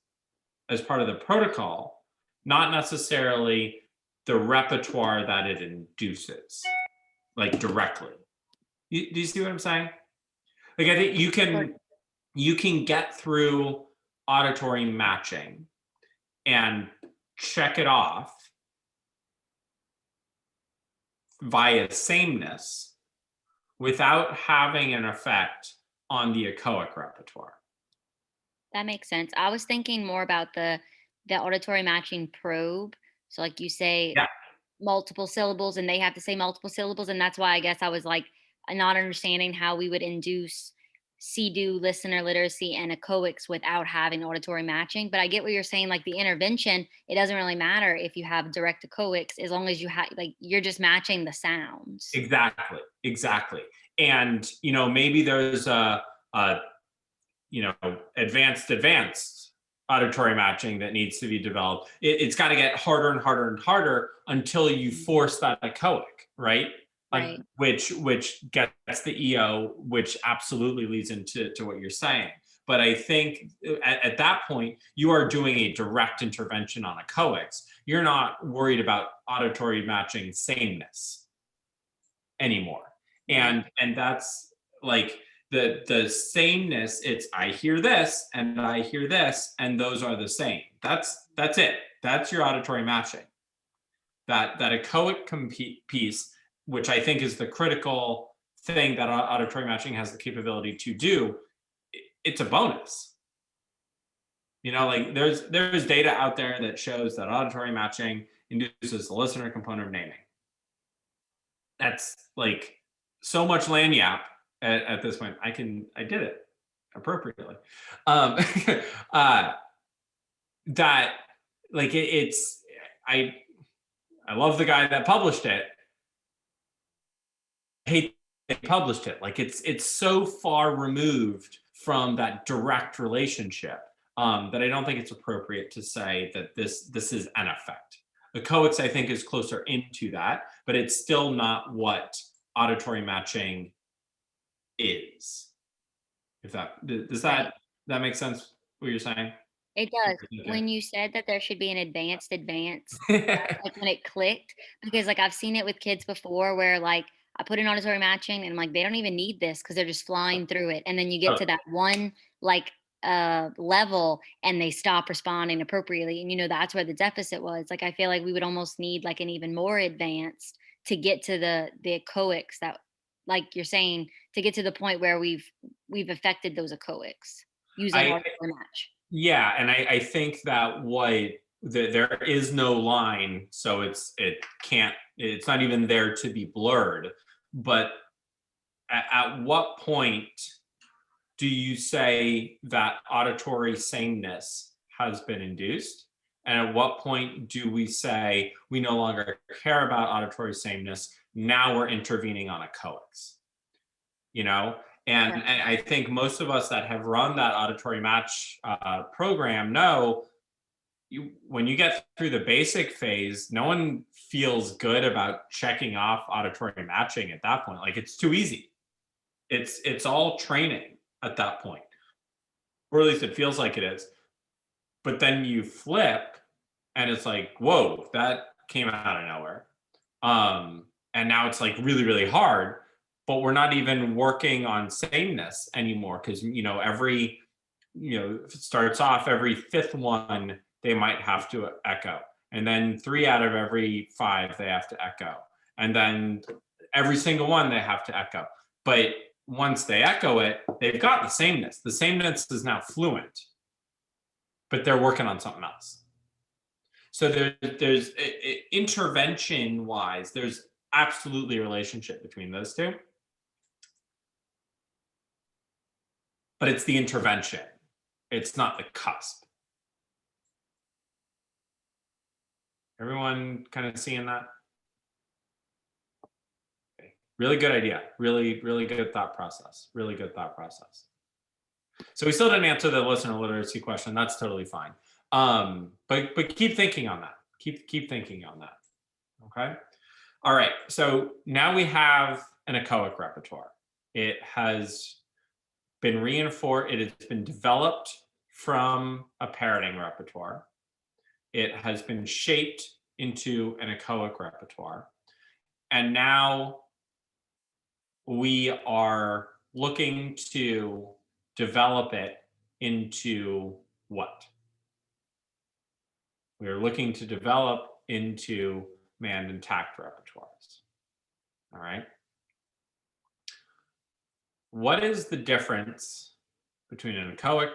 as part of the protocol, not necessarily the repertoire that it induces, like directly. Do you see what I'm saying? Like, I think you can get through auditory matching and check it off via sameness without having an effect on the echoic repertoire. That makes sense. I was thinking more about the auditory matching probe. So like you say, Yeah. multiple syllables and they have to say multiple syllables. And that's why I guess I was like not understanding how we would induce CDU listener literacy and echoics without having auditory matching. But I get what you're saying, like the intervention, it doesn't really matter if you have direct echoics as long as you have, like, you're just matching the sounds. Exactly. And, maybe there's a advanced auditory matching that needs to be developed. It's got to get harder and harder and harder until you force that echoic, right? Right. Which gets the EO, which absolutely leads into what you're saying. But I think at that point, you are doing a direct intervention on echoics. You're not worried about auditory matching sameness anymore. And that's like the sameness. It's I hear this and I hear this, and those are the same. That's it. That's your auditory matching. That echoic piece, which I think is the critical thing that auditory matching has the capability to do, it's a bonus. Like there's data out there that shows that auditory matching induces the listener component of naming. That's like so much lagniappe at this point. I did it appropriately. That like it's I love the guy that published it. I hate they published it. Like it's so far removed from that direct relationship that I don't think it's appropriate to say that this is an effect. Echoics, I think, is closer into that, but it's still not what auditory matching is. If that does that make sense? What you're saying? It does. Okay. When you said that there should be an advanced, like when it clicked, because like I've seen it with kids before where like I put in auditory matching and I'm like, they don't even need this because they're just flying through it. And then you get to that one like level and they stop responding appropriately. And that's where the deficit was. Like I feel like we would almost need like an even more advanced to get to the echoics that like you're saying, to get to the point where we've affected those echoics using I- auditory match. Yeah, and I think that there is no line, so it's not even there to be blurred. But at what point do you say that auditory sameness has been induced? And at what point do we say we no longer care about auditory sameness? Now we're intervening on echoics, you know? And I think most of us that have run that auditory match program know when you get through the basic phase, no one feels good about checking off auditory matching at that point. Like, it's too easy. It's all training at that point, or at least it feels like it is. But then you flip and it's like, whoa, that came out of nowhere. And now it's like really, really hard, but we're not even working on sameness anymore. Cause if it starts off every fifth one, they might have to echo. And then 3 out of every 5, they have to echo. And then every single one they have to echo. But once they echo it, they've got the sameness. The sameness is now fluent, but they're working on something else. So there's intervention wise, there's absolutely a relationship between those two. But it's the intervention. It's not the cusp. Everyone kind of seeing that? Okay. Really good idea. Really, really good thought process. Really good thought process. So we still didn't answer the listener literacy question. That's totally fine. But keep thinking on that. Keep thinking on that. Okay. All right. So now we have an echoic repertoire. It has been reinforced. It has been developed from a parroting repertoire. It has been shaped into an echoic repertoire. And now we are looking to develop it into what? We are looking to develop into manned and tact repertoires. All right. What is the difference between an echoic,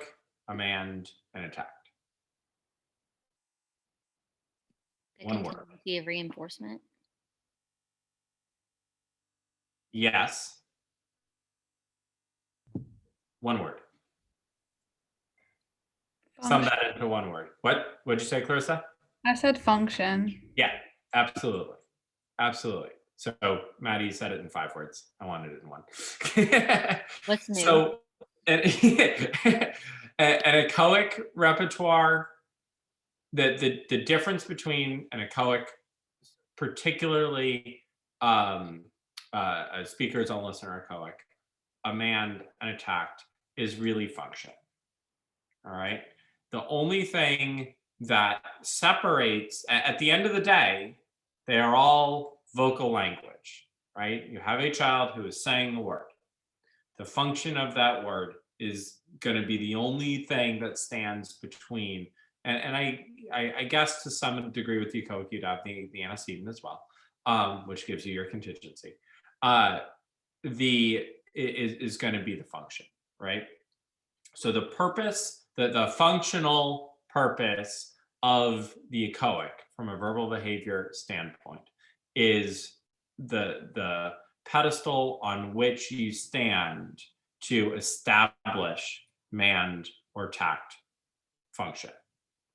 a manned, and a tact? The One word. continuity of reinforcement. Yes. One word. Sum that into one word. What'd you say, Clarissa? I said function. Yeah, absolutely. Absolutely. So Maddie said it in 5 words. I wanted it in 1. What's new? So an echoic repertoire, the difference between an echoic, particularly a speaker's own listener echoic, a manned and a tact, is really function. All right. The only thing that separates, at the end of the day, they are all vocal language, right? You have a child who is saying the word. The function of that word is going to be the only thing that stands between, and I guess to some degree with the echoic, you'd have the antecedent as well, which gives you your contingency. Is going to be the function, right? So the purpose, the functional purpose of the echoic from a verbal behavior standpoint is the pedestal on which you stand to establish manned or tact function,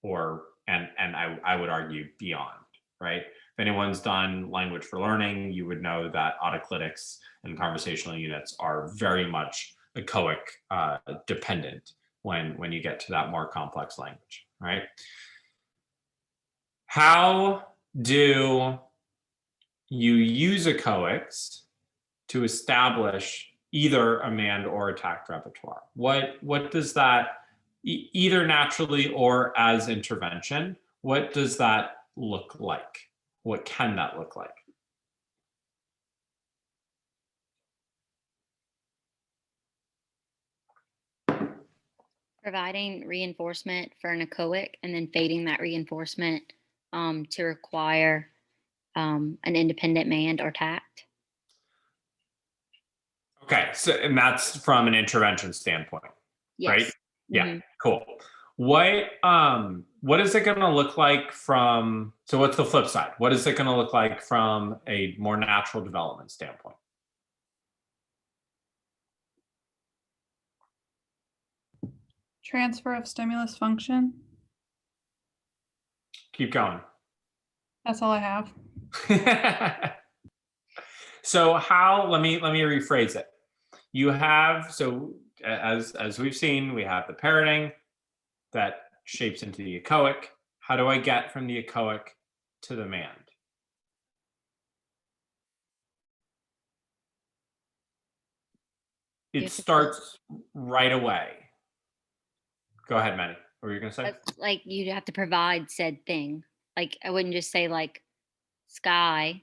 and I would argue beyond, right? If anyone's done language for learning, you would know that autoclitics and conversational units are very much echoic dependent when you get to that more complex language, right? How do you use echoics to establish either a manned or a tact repertoire? What does that, either naturally or as intervention, what does that look like? What can that look like? Providing reinforcement for an echoic and then fading that reinforcement to require an independent manned or tact. Okay, so and that's from an intervention standpoint. Right? Yes. Yeah, Mhm. cool. What is it going to look like from, so what's the flip side? What is it going to look like from a more natural development standpoint? Transfer of stimulus function. Keep going. That's all I have. So let me rephrase it. You have, so as we've seen, we have the parroting that shapes into the echoic. How do I get from the echoic to the mand? It have to starts right away. Go ahead, Maddie. What were you going to say? Like you'd have to provide said thing. Like I wouldn't just say like sky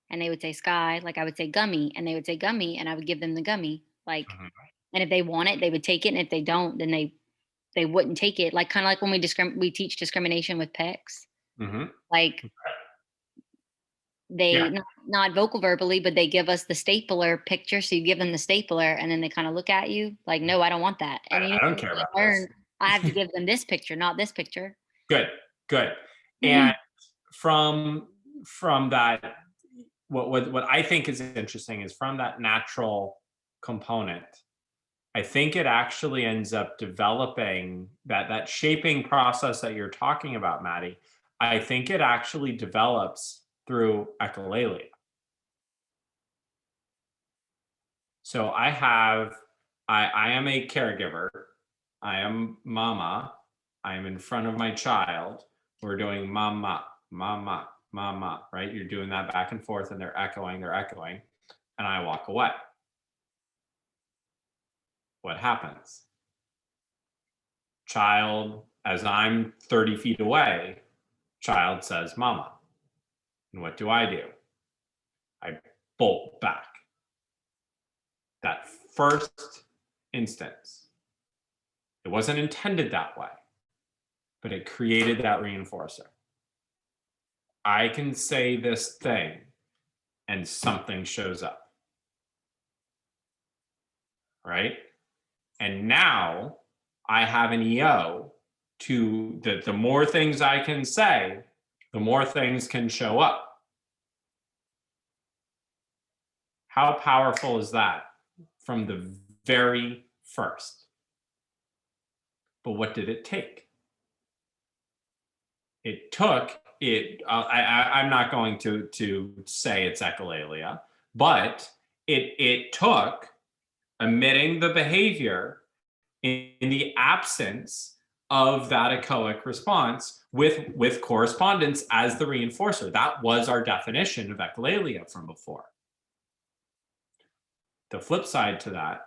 and they would say sky. Like I would say gummy and they would say gummy and I would give them the gummy. Like, Mhm. and if they want it, they would take it. And if they don't, then they wouldn't take it. Like kind of like when we teach discrimination with PECs. Mhm. Like they Yeah. not vocal verbally, but they give us the stapler picture. So you give them the stapler and then they kind of look at you like, no, I don't want that. And I don't care about this. I have to give them this picture, not this picture. Good. And from that, what I think is interesting is from that natural component, I think it actually ends up developing that shaping process that you're talking about, Maddie. I think it actually develops through echolalia. So I am a caregiver. I am mama. I am in front of my child. We're doing mama, mama, mama, right? You're doing that back and forth and they're echoing, and I walk away. What happens? Child, as I'm 30 feet away, child says mama. And what do? I bolt back. That first instance, it wasn't intended that way, but it created that reinforcer. I can say this thing and something shows up, right? And now I have an EO to the more things I can say, the more things can show up. How powerful is that from the very first? But what did it take? It took it. I'm not going to say it's echolalia, but it took emitting the behavior in the absence of that echoic response with correspondence as the reinforcer. That was our definition of echolalia from before. The flip side to that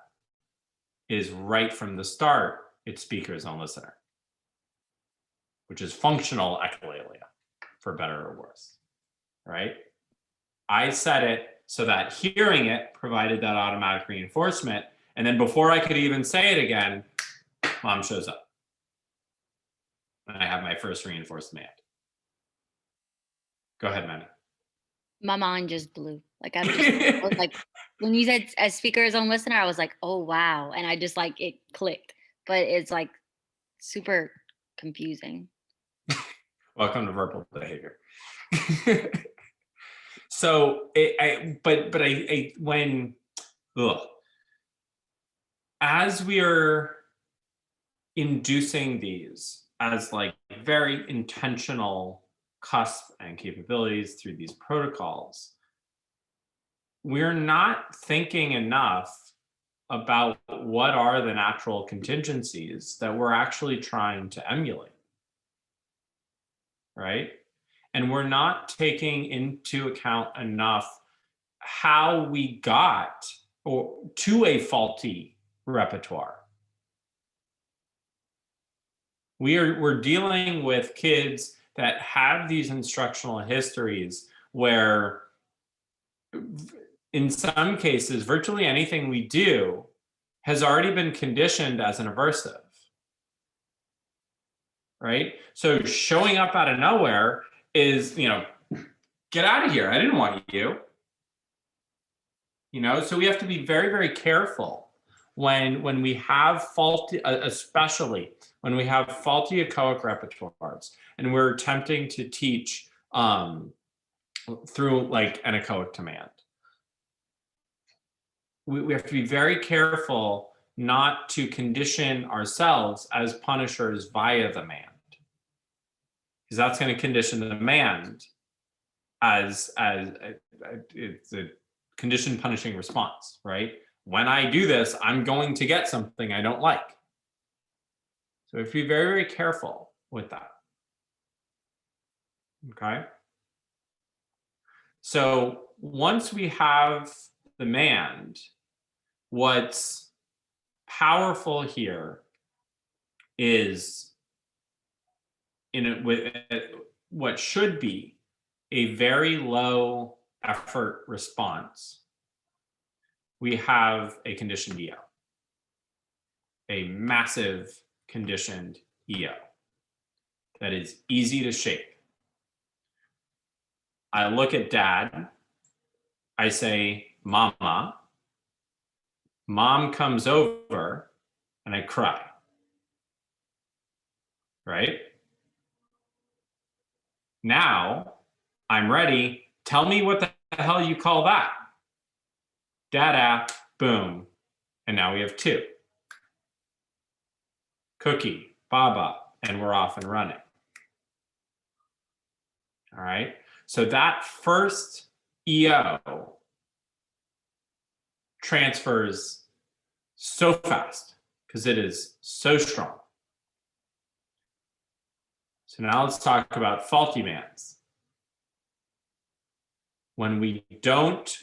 is right from the start, it's speaker is on listener, which is functional echolalia, for better or worse, right? I set it so that hearing it provided that automatic reinforcement. And then before I could even say it again, mom shows up. And I have my first reinforced command. Go ahead, Manny. My mind just blew. Like I was like, when you said as speaker is on listener, I was like, oh wow. And I just like it clicked. But it's like super confusing. Welcome to verbal behavior. So when as we are inducing these as like very intentional cusp and capabilities through these protocols, we're not thinking enough about what are the natural contingencies that we're actually trying to emulate, right? And we're not taking into account enough how we got to a faulty repertoire. We're dealing with kids that have these instructional histories where in some cases, virtually anything we do has already been conditioned as an aversive, right? So showing up out of nowhere is, get out of here. I didn't want you. You know, so we have to be very, very careful when we have faulty, especially when we have faulty echoic repertoires and we're attempting to teach through like an echoic command. We have to be very careful not to condition ourselves as punishers via the mand, because that's going to condition the mand as it's a conditioned punishing response, right? When I do this, I'm going to get something I don't like. So we have to be very, very careful with that. Okay. So once we have the mand, what's powerful here is with what should be a very low effort response. We have a conditioned EO, a massive conditioned EO that is easy to shape. I look at dad, I say, mama, mom comes over and I cry, right? Now I'm ready. Tell me what the hell you call that. Dada, boom. And now we have two. Cookie, Baba, and we're off and running. All right. So that first EO transfers so fast because it is so strong. So now let's talk about faulty mands. When we don't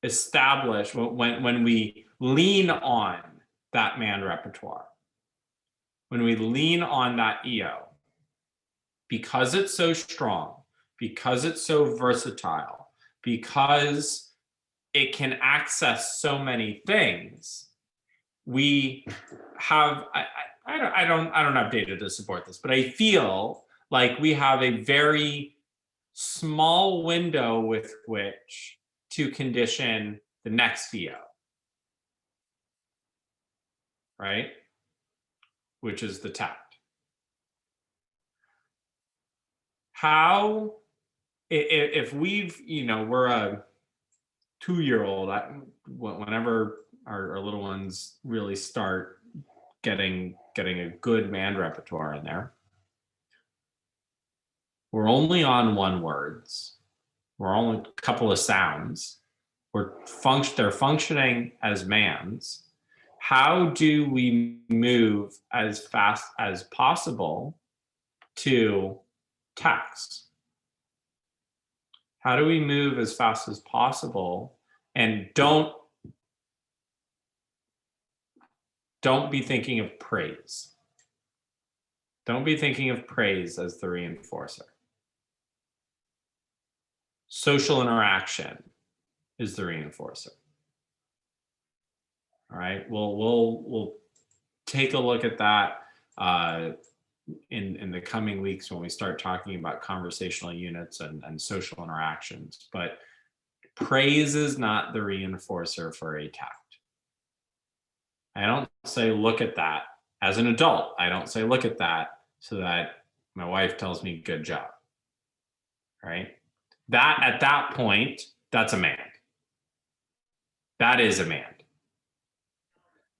establish, when we lean on that mand repertoire, when we lean on that EO, because it's so strong, because it's so versatile, because it can access so many things, we have, I don't have data to support this, but I feel like we have a very small window with which to condition the next EO, right? Which is the tact. How, if we've, you know, we're a 2-year-old, whenever our little ones really start getting a good mand repertoire in there, we're only on one words. We're only a couple of sounds. They're functioning as mands. How do we move as fast as possible to tacts? How do we move as fast as possible and don't be thinking of praise? Don't be thinking of praise as the reinforcer. Social interaction is the reinforcer. All right, we'll take a look at that in the coming weeks when we start talking about conversational units and social interactions. But praise is not the reinforcer for a tact. I don't say look at that as an adult. I don't say look at that so that my wife tells me good job. Right? That at that point, that's a mand. That is a mand.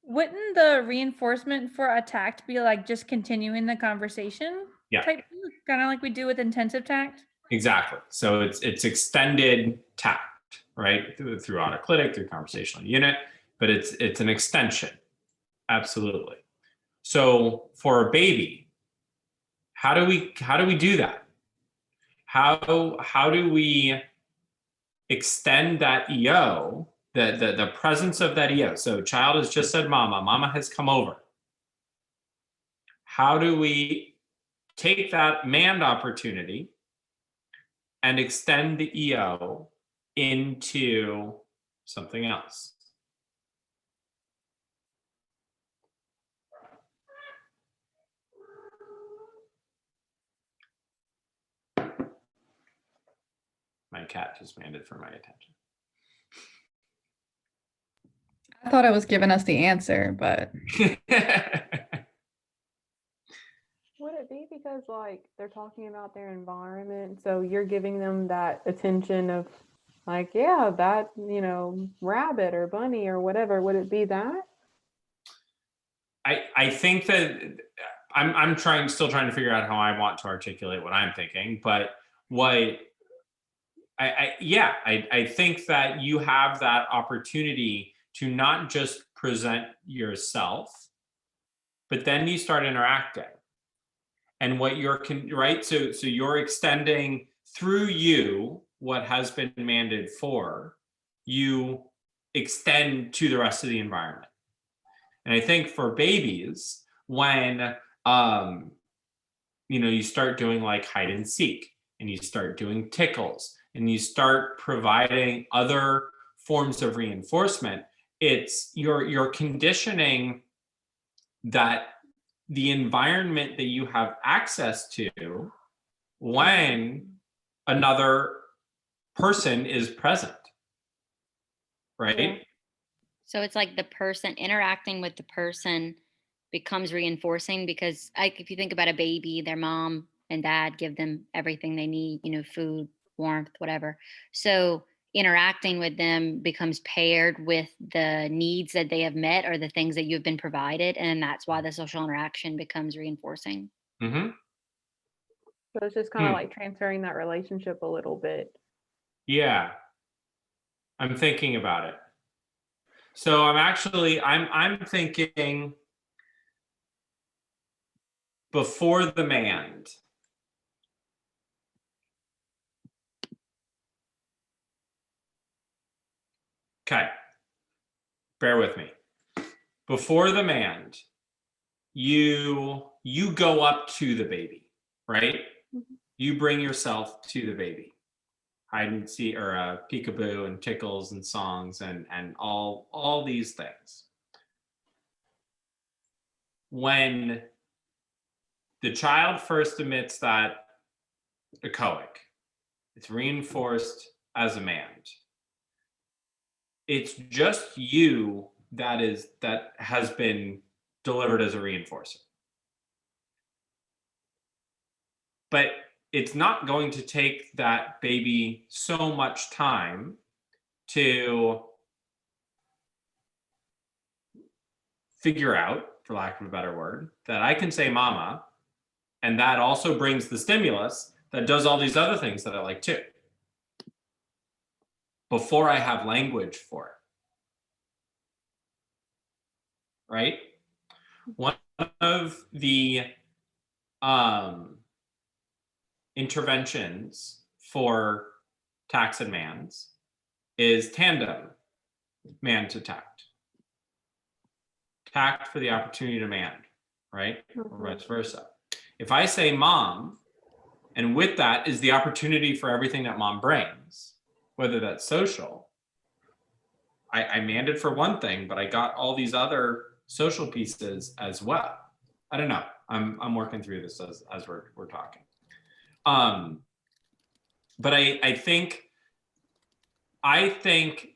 Wouldn't the reinforcement for a tact be like just continuing the conversation? Yeah. Kind of like we do with intensive tact? Exactly. So it's extended tact, right? Through autoclitic, through conversational unit, but it's an extension. Absolutely. So for a baby, how do we do that? How do we extend that EO, the presence of that EO? So child has just said mama, mama has come over. How do we take that mand opportunity and extend the EO into something else? My cat just demanded for my attention. I thought it was giving us the answer, but Would it be because like they're talking about their environment, so you're giving them that attention of like, yeah, that, rabbit or bunny or whatever, would it be that? I think that I'm still trying to figure out how I want to articulate what I'm thinking, but what I think that you have that opportunity to not just present yourself, but then you start interacting. And what you're right, so you're extending through you what has been mandated for, you extend to the rest of the environment. And I think for babies, when you start doing like hide and seek, and you start doing tickles, and you start providing other forms of reinforcement, it's you're conditioning that the environment that you have access to when another person is present, right? Yeah. So it's like the person interacting with the person becomes reinforcing because if you think about a baby, their mom and dad give them everything they need, food, warmth, whatever. So interacting with them becomes paired with the needs that they have met or the things that you've been provided. And that's why the social interaction becomes reinforcing. Mm-hmm. So it's just kind of like transferring that relationship a little bit. Yeah, I'm thinking about it. So I'm thinking before the mand. Okay, bear with me. Before the mand, you go up to the baby, right? You bring yourself to the baby. Hide and seek, or peekaboo, and tickles, and songs, and all these things. When the child first emits that echoic, it's reinforced as a mand. It's just you that has been delivered as a reinforcer. But it's not going to take that baby so much time to figure out, for lack of a better word, that I can say mama, and that also brings the stimulus that does all these other things that I like too, before I have language for it. Right? One of the interventions for tax and mands is tandem mand to tact. Tact for the opportunity to mand, right? Or vice versa. If I say mom, and with that is the opportunity for everything that mom brings, whether that's social, I manded for one thing, but I got all these other social pieces as well. I don't know. I'm working through this as we're talking. But I think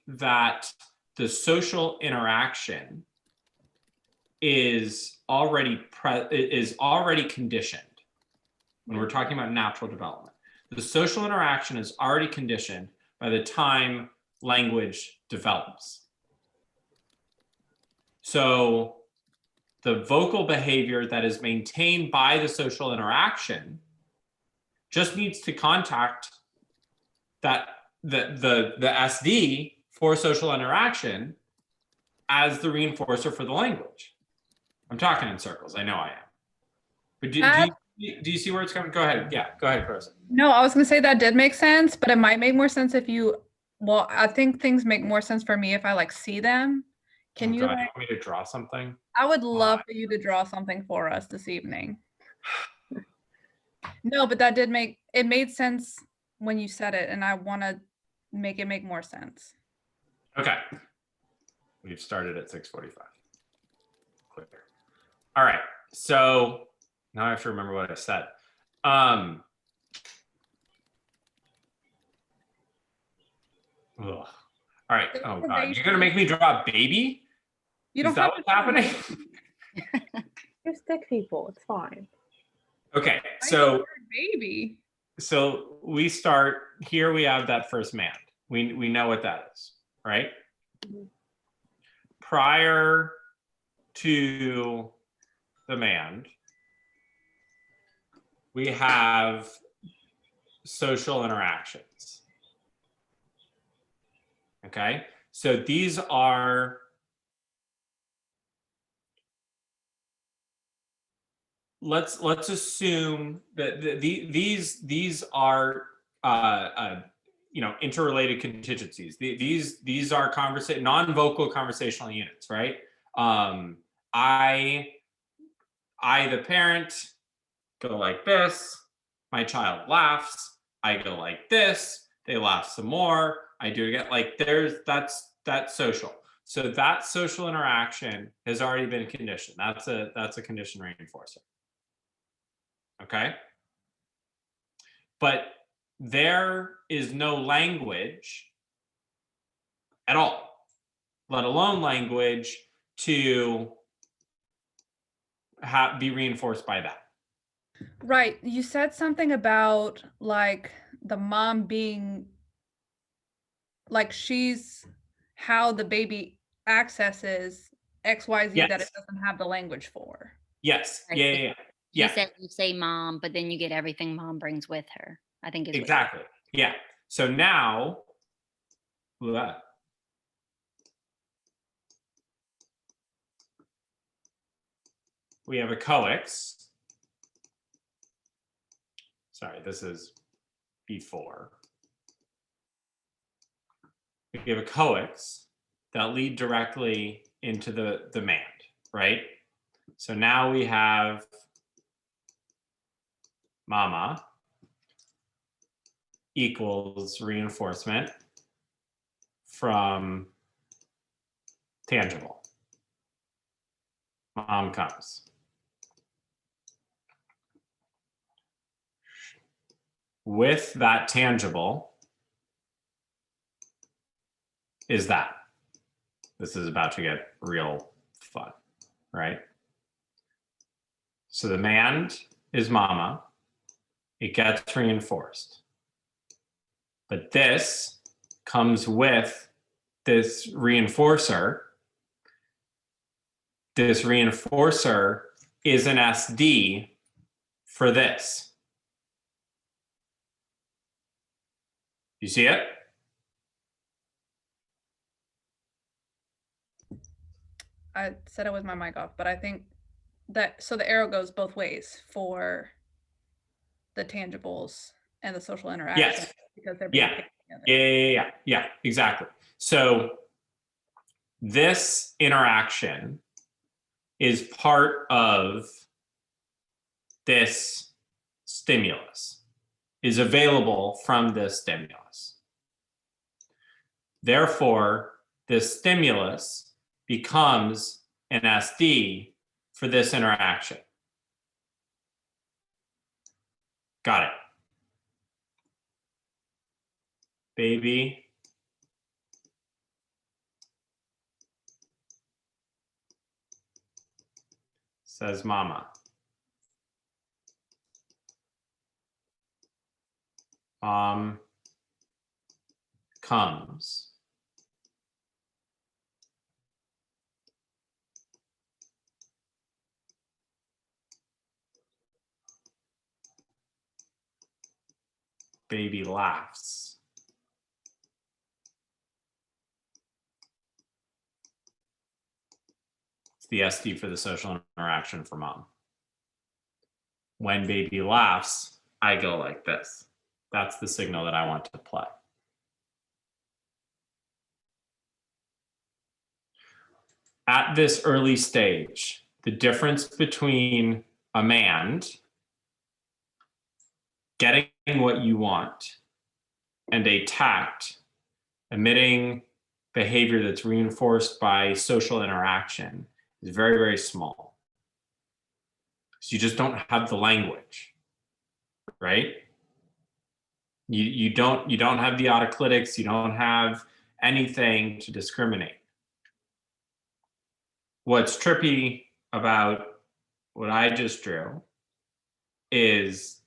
that the social interaction is already conditioned when we're talking about natural development. The social interaction is already conditioned by the time language develops. So the vocal behavior that is maintained by the social interaction just needs to contact that the SD for social interaction as the reinforcer for the language. I'm talking in circles. I know I am. But do you see where it's coming? Go ahead. Yeah, go ahead, Carissa. no, I was going to say that did make sense, but it might make more sense if well, I think things make more sense for me if I see them. Can you God, you want me to draw something? I would love for you to draw something for us this evening. No, but that made sense when you said it, and I want to make it make more sense. Okay. We've started at 6:45. Clear. All right. So now I have to remember what I said. Ugh. All right. Oh God, you're gonna make me draw a baby? You Is don't that have what's to happening? Just stick people. It's fine. Okay, Write the so word baby. we start here. We have that first man. We know what that is, right? Mhm. Prior to the man, we have social interactions. Okay, so these are let's assume that these are interrelated contingencies. These are non-vocal conversational units, right? I the parent go like this, my child laughs, I go like this, they laugh some more, I do it again. Like that's social. So that social interaction has already been conditioned. That's a condition reinforcer. Okay. But there is no language at all, let alone language to be reinforced by that. Right. You said something about like the mom being like she's how the baby accesses XYZ that it Yes. doesn't have the language for. Yes. Right. Yeah. You said you say mom, but then you get everything mom brings with her, I think is Exactly. Yeah. So now, we have a coex. Sorry, this is before. We have a coex that lead directly into the mand, right? So now we have mama equals reinforcement from tangible. Mom comes. With that tangible is that. This is about to get real fun, right? So the mand is mama. It gets reinforced. But this comes with this reinforcer. This reinforcer is an SD for this. You see it? I said it with my mic off, but I think that so the arrow goes both ways for the tangibles and the social interaction because they're being paired together. Yeah, exactly. So this interaction is part of this stimulus, is available from this stimulus. Therefore, this stimulus becomes an SD for this interaction. Got it. Baby says mama. Mom comes. Baby laughs. It's the SD for the social interaction for mom. When baby laughs, I go like this. That's the signal that I want to play. At this early stage, the difference between a mand getting what you want and a tact emitting behavior that's reinforced by social interaction is very, very small. So you just don't have the language, right? You don't have the autoclitics, you don't have anything to discriminate. What's trippy about what I just drew is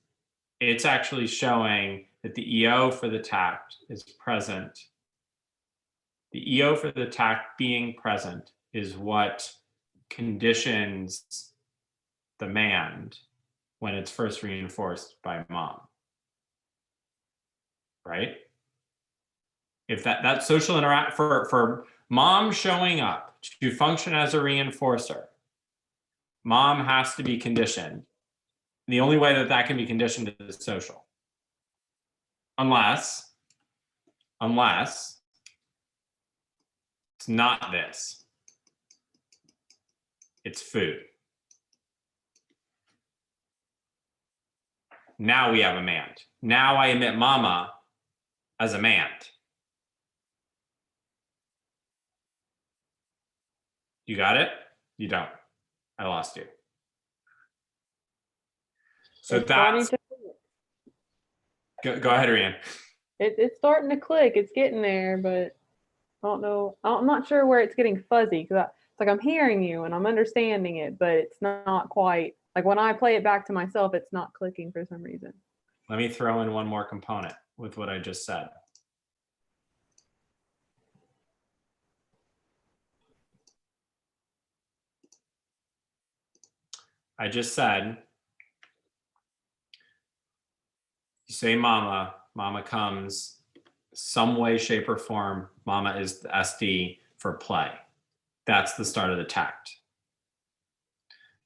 it's actually showing that the EO for the tact is present. The EO for the tact being present is what conditions demand when it's first reinforced by mom. Right? If that social interact for mom showing up to function as a reinforcer, mom has to be conditioned. The only way that can be conditioned is social. Unless it's not this. It's food. Now we have a man. Now I emit mama as a man. You got it? You don't. I lost you. So It's starting that's, to go ahead, Rian. it's starting to click. It's getting there, but I don't know. I'm not sure where it's getting fuzzy because it's like I'm hearing you and I'm understanding it, but it's not quite like when I play it back to myself, it's not clicking for some reason. Let me throw in one more component with what I just said. I just said, you say mama, mama comes some way, shape, or form. Mama is the SD for play. That's the start of the tact.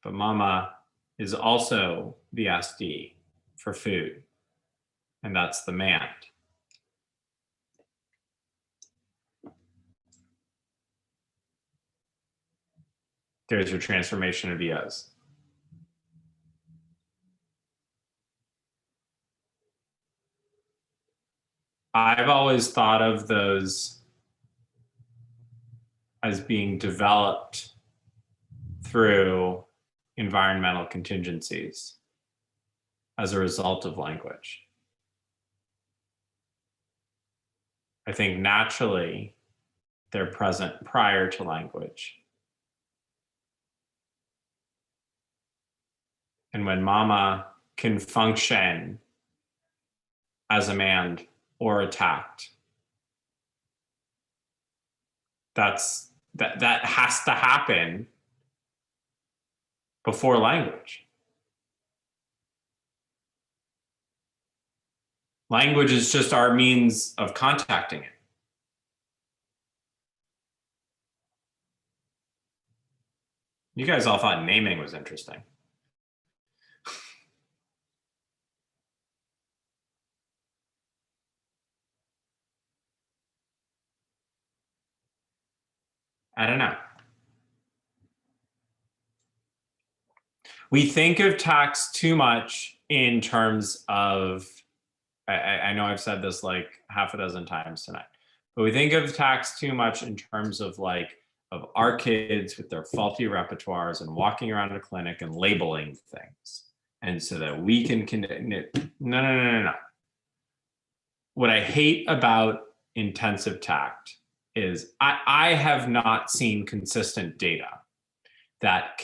But mama is also the SD for food. And that's the man. There's your transformation of EOs. I've always thought of those as being developed through environmental contingencies as a result of language. I think naturally they're present prior to language. And when mama can function as a man or a tact, that has to happen before language. Language is just our means of contacting it. You guys all thought naming was interesting. I don't know. We think of tax too much in terms of, I know I've said this like half a dozen times tonight, but we think of tax too much in terms of like, of our kids with their faulty repertoires and walking around a clinic and labeling things. And so that we can, no. What I hate about intensive tact is I have not seen consistent data that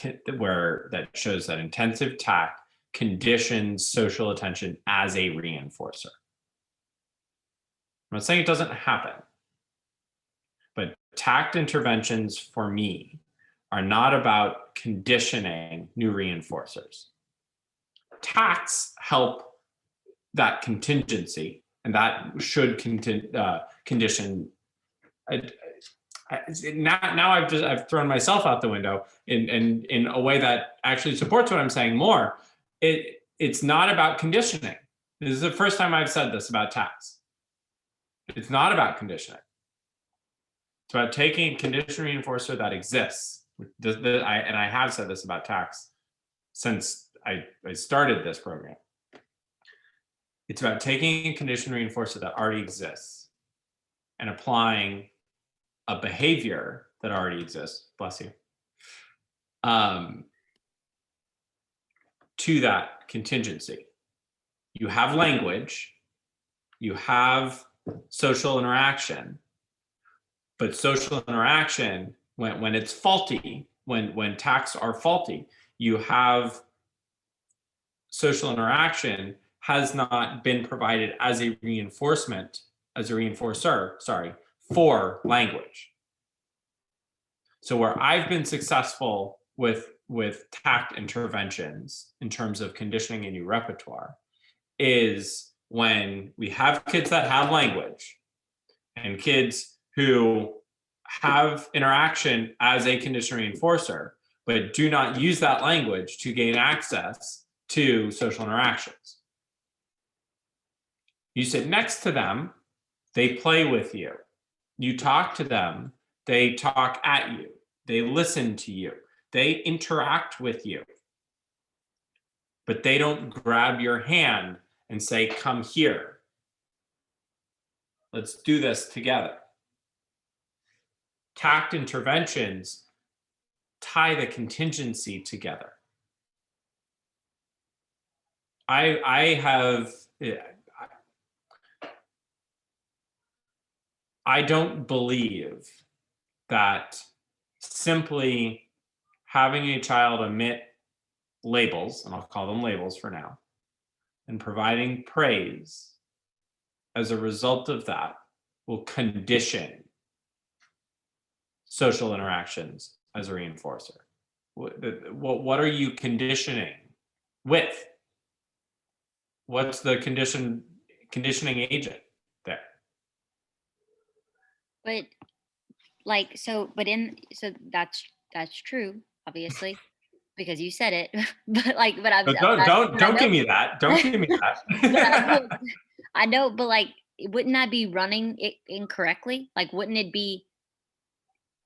shows that intensive tact conditions social attention as a reinforcer. I'm not saying it doesn't happen, but tact interventions for me are not about conditioning new reinforcers. Tacts help that contingency, and that should condition. Now I've thrown myself out the window in a way that actually supports what I'm saying more. It's not about conditioning. This is the first time I've said this about tax. It's not about conditioning. It's about taking a condition reinforcer that exists. And I have said this about tax since I started this program. It's about taking a condition reinforcer that already exists and applying a behavior that already exists, bless you, to that contingency. You have language, you have social interaction, but social interaction, when it's faulty, when tacts are faulty, you have social interaction has not been provided as a reinforcer, sorry, for language. So where I've been successful with tact interventions in terms of conditioning a new repertoire is when we have kids that have language and kids who have interaction as a conditioning reinforcer, but do not use that language to gain access to social interactions. You sit next to them, they play with you. You talk to them, they talk at you. They listen to you. They interact with you. But they don't grab your hand and say, come here. Let's do this together. Tact interventions tie the contingency together. I don't believe that simply having a child omit labels, and I'll call them labels for now, and providing praise as a result of that will condition social interactions as a reinforcer. What are you conditioning with? What's the conditioning agent there? But so that's true, obviously, because you said it. But Don't give me that. Don't give me that. I know, but wouldn't I be running it incorrectly?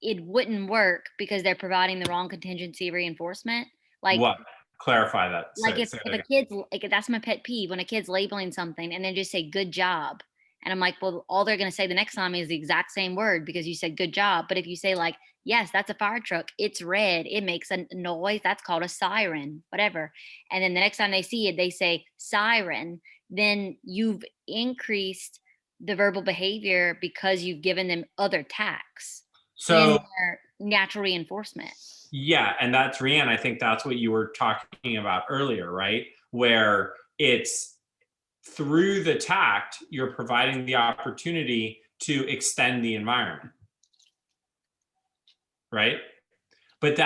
It wouldn't work because they're providing the wrong contingency reinforcement. What? Clarify that. If a kid's that's my pet peeve, when a kid's labeling something and then just say good job. And I'm like, well, all they're going to say the next time is the exact same word because you said good job. But if you say yes, that's a fire truck. It's red. It makes a noise. That's called a siren, whatever. And then the next time they see it, they say siren. Then you've increased the verbal behavior because you've given them other tacts. So their natural reinforcement. Yeah. And that's Rianne. I think that's what you were talking about earlier, right? Where it's through the tact, you're providing the opportunity to extend the environment. Right? But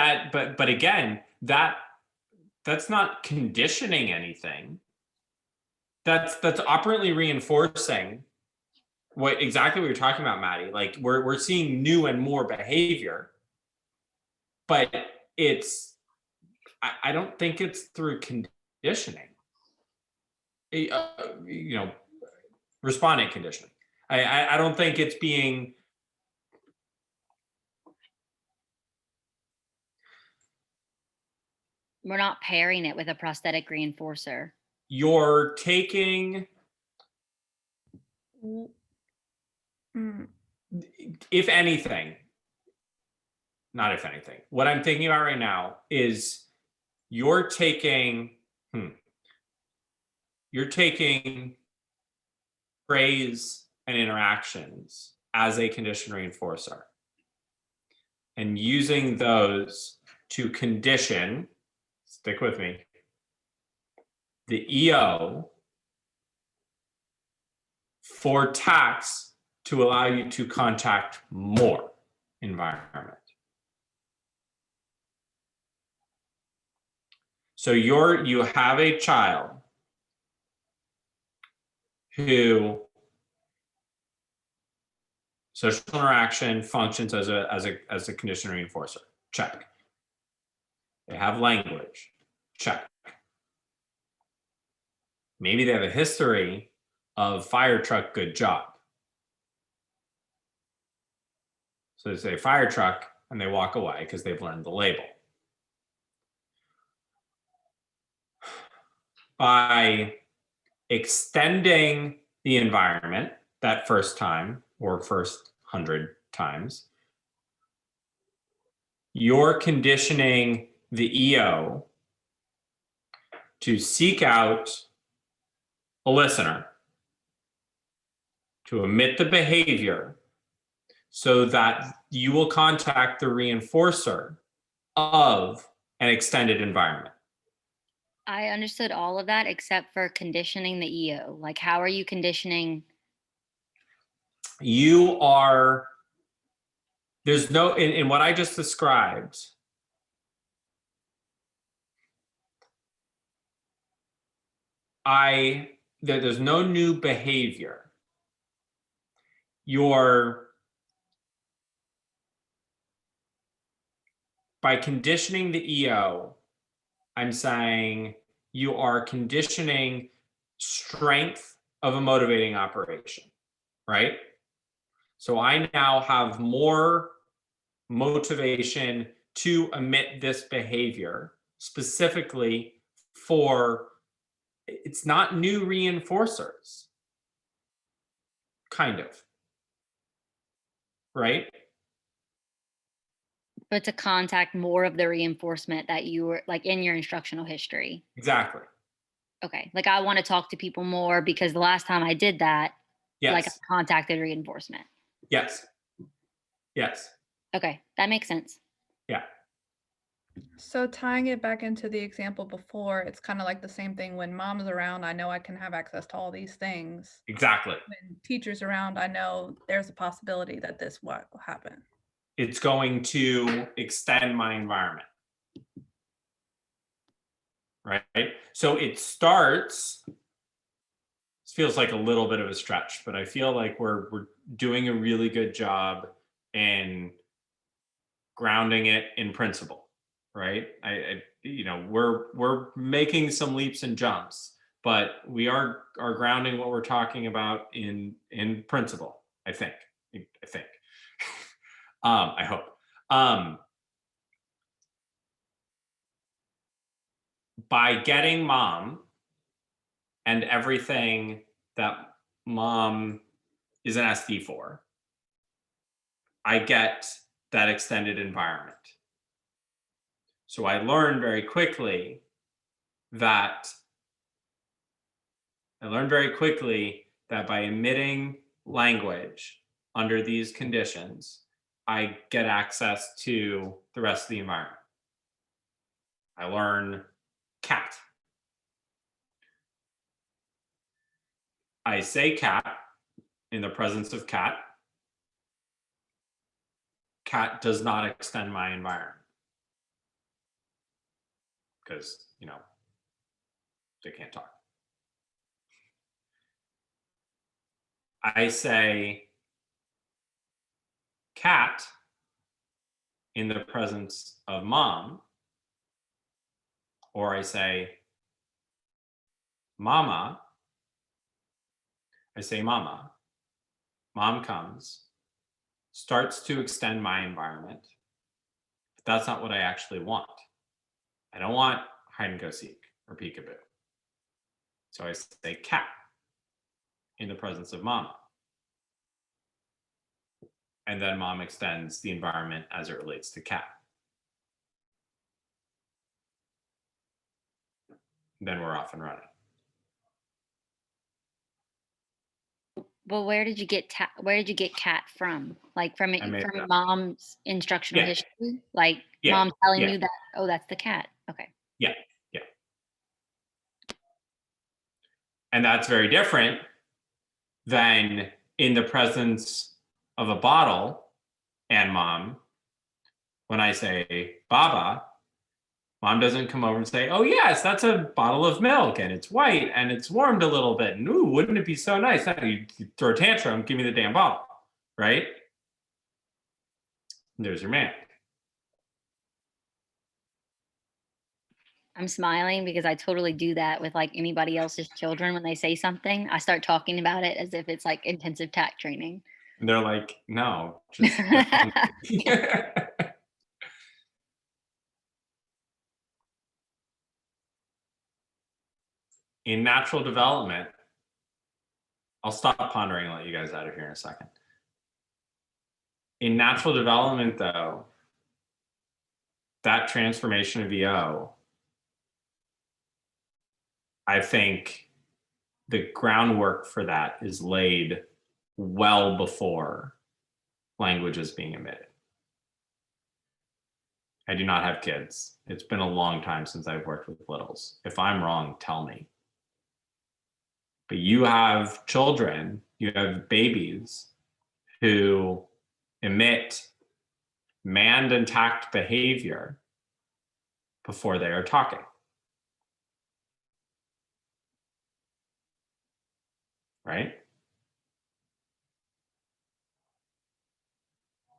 again, that's not conditioning anything. That's operantly reinforcing exactly what you're talking about, Maddie. We're seeing new and more behavior, but I don't think it's through conditioning. Respondent conditioning. I don't think it's being. We're not pairing it with a prosthetic reinforcer. You're taking, if anything, not if anything, what I'm thinking about right now is you're taking praise and interactions as a condition reinforcer and using those to condition, stick with me, the EO for tacts to allow you to contact more environment. So you have a child who social interaction functions as a condition reinforcer. Check. They have language. Check. Maybe they have a history of fire truck, good job. So they say fire truck and they walk away because they've learned the label. By extending the environment that first time or first 100 times, you're conditioning the EO to seek out a listener, to omit the behavior so that you will contact the reinforcer of an extended environment. I understood all of that except for conditioning the EO. Like, how are you conditioning? You are, there's no, in what I just described, there's no new behavior. By conditioning the EO, I'm saying you are conditioning strength of a motivating operation, right? So I now have more motivation to emit this behavior specifically for, it's not new reinforcers, kind of, right? But to contact more of the reinforcement that you were like in your instructional history. Exactly. Okay. Like, I want to talk to people more because the last time I did that, like, I Yes. contacted reinforcement. Yes. Yes. Okay. That makes sense. Yeah. So tying it back into the example before, it's kind of like the same thing. When mom's around, I know I can have access to all these things. Exactly. When teacher's around, I know there's a possibility that this will happen. It's going to extend my environment. Right? So it starts, this feels like a little bit of a stretch, but I feel like we're doing a really good job in grounding it in principle, right? We're making some leaps and jumps, but we are grounding what we're talking about in principle, I think. I hope. By getting mom and everything that mom is an SD for, I get that extended environment. So I learned very quickly that by emitting language under these conditions, I get access to the rest of the environment. I learn cat. I say cat in the presence of cat. Cat does not extend my environment because, they can't talk. I say cat in the presence of mom, or I say mama. I say mama. Mom comes, starts to extend my environment. But that's not what I actually want. I don't want hide and go seek or peekaboo. So I say cat in the presence of mama. And then mom extends the environment as it relates to cat. Then we're off and running. But where did you get cat from? Like, from I made it from up. mom's instructional Yeah. history? Like, Yeah, mom telling yeah. you that, oh, that's the cat. Okay. Yeah. And that's very different than in the presence of a bottle and mom. When I say Baba, mom doesn't come over and say, oh yes, that's a bottle of milk and it's white and it's warmed a little bit. And ooh, wouldn't it be so nice? Now you throw a tantrum, give me the damn bottle, right? There's your man. I'm smiling because I totally do that with like anybody else's children. When they say something, I start talking about it as if it's like intensive tact training. And they're like, no, just in natural development, I'll stop pondering and let you guys out of here in a second. In natural development, though, that transformation of EO, I think the groundwork for that is laid well before language is being emitted. I do not have kids. It's been a long time since I've worked with littles. If I'm wrong, tell me. But you have children, you have babies who emit manned and tact behavior before they are talking. Right?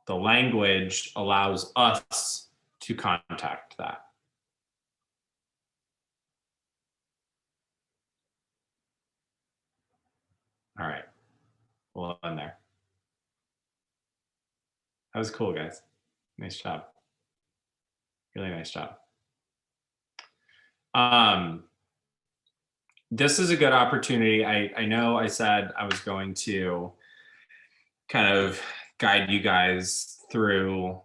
The language allows us to contact that. All right, we'll end there. That was cool, guys. Nice job. Really nice job. This is a good opportunity. I know I said I was going to kind of guide you guys through,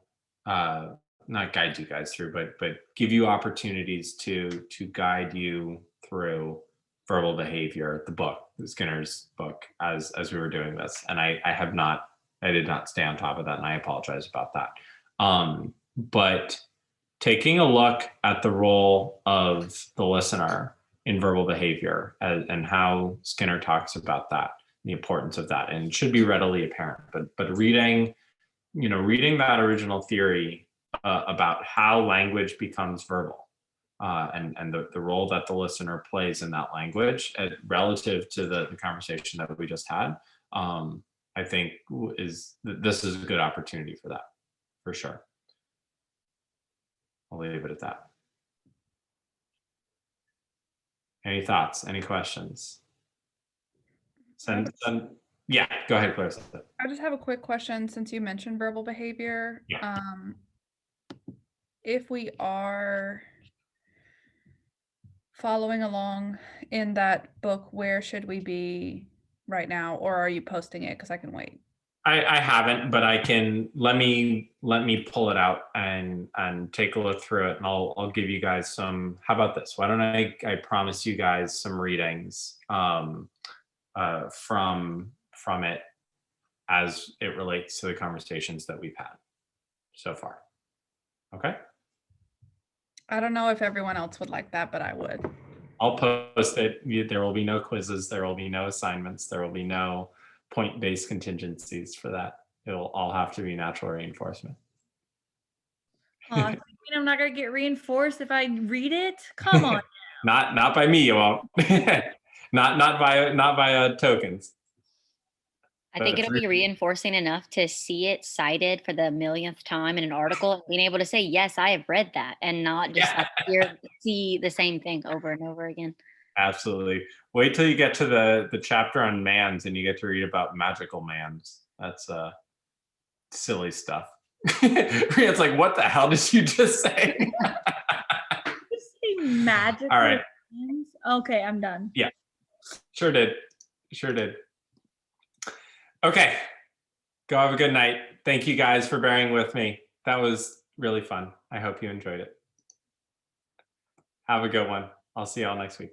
not guide you guys through, but give you opportunities to guide you through verbal behavior, the book, Skinner's book, as we were doing this. And I did not stay on top of that, and I apologize about that. But taking a look at the role of the listener in verbal behavior and how Skinner talks about that, the importance of that, and it should be readily apparent. But reading that original theory about how language becomes verbal and the role that the listener plays in that language relative to the conversation that we just had, I think this is a good opportunity for that, for sure. I'll leave it at that. Any thoughts? Any questions? Yeah, go ahead, Clarissa. I just have a quick question since you mentioned verbal behavior. Yeah. If we are following along in that book, where should we be right now? Or are you posting it? Because I can wait. I haven't, but I can, let me pull it out and take a look through it, and I'll give you guys some. How about this? Why don't I promise you guys some readings from it as it relates to the conversations that we've had so far. Okay. I don't know if everyone else would like that, but I would. I'll post it. There will be no quizzes. There will be no assignments. There will be no point-based contingencies for that. It'll all have to be natural reinforcement. Oh, you mean I'm not gonna get reinforced if I read it? Come on. Not by me, you won't. not via tokens. I think it'll be reinforcing enough to see it cited for the millionth time in an article and being able to say, yes, I have read that, and not just see the same thing over and over again. Absolutely. Wait till you get to the chapter on mans and you get to read about magical mans. That's silly stuff. It's like, what the hell did you just say? You say magical. All right. Things? Okay, I'm done. Yeah, sure did. Okay, go have a good night. Thank you guys for bearing with me. That was really fun. I hope you enjoyed it. Have a good one. I'll see y'all next week.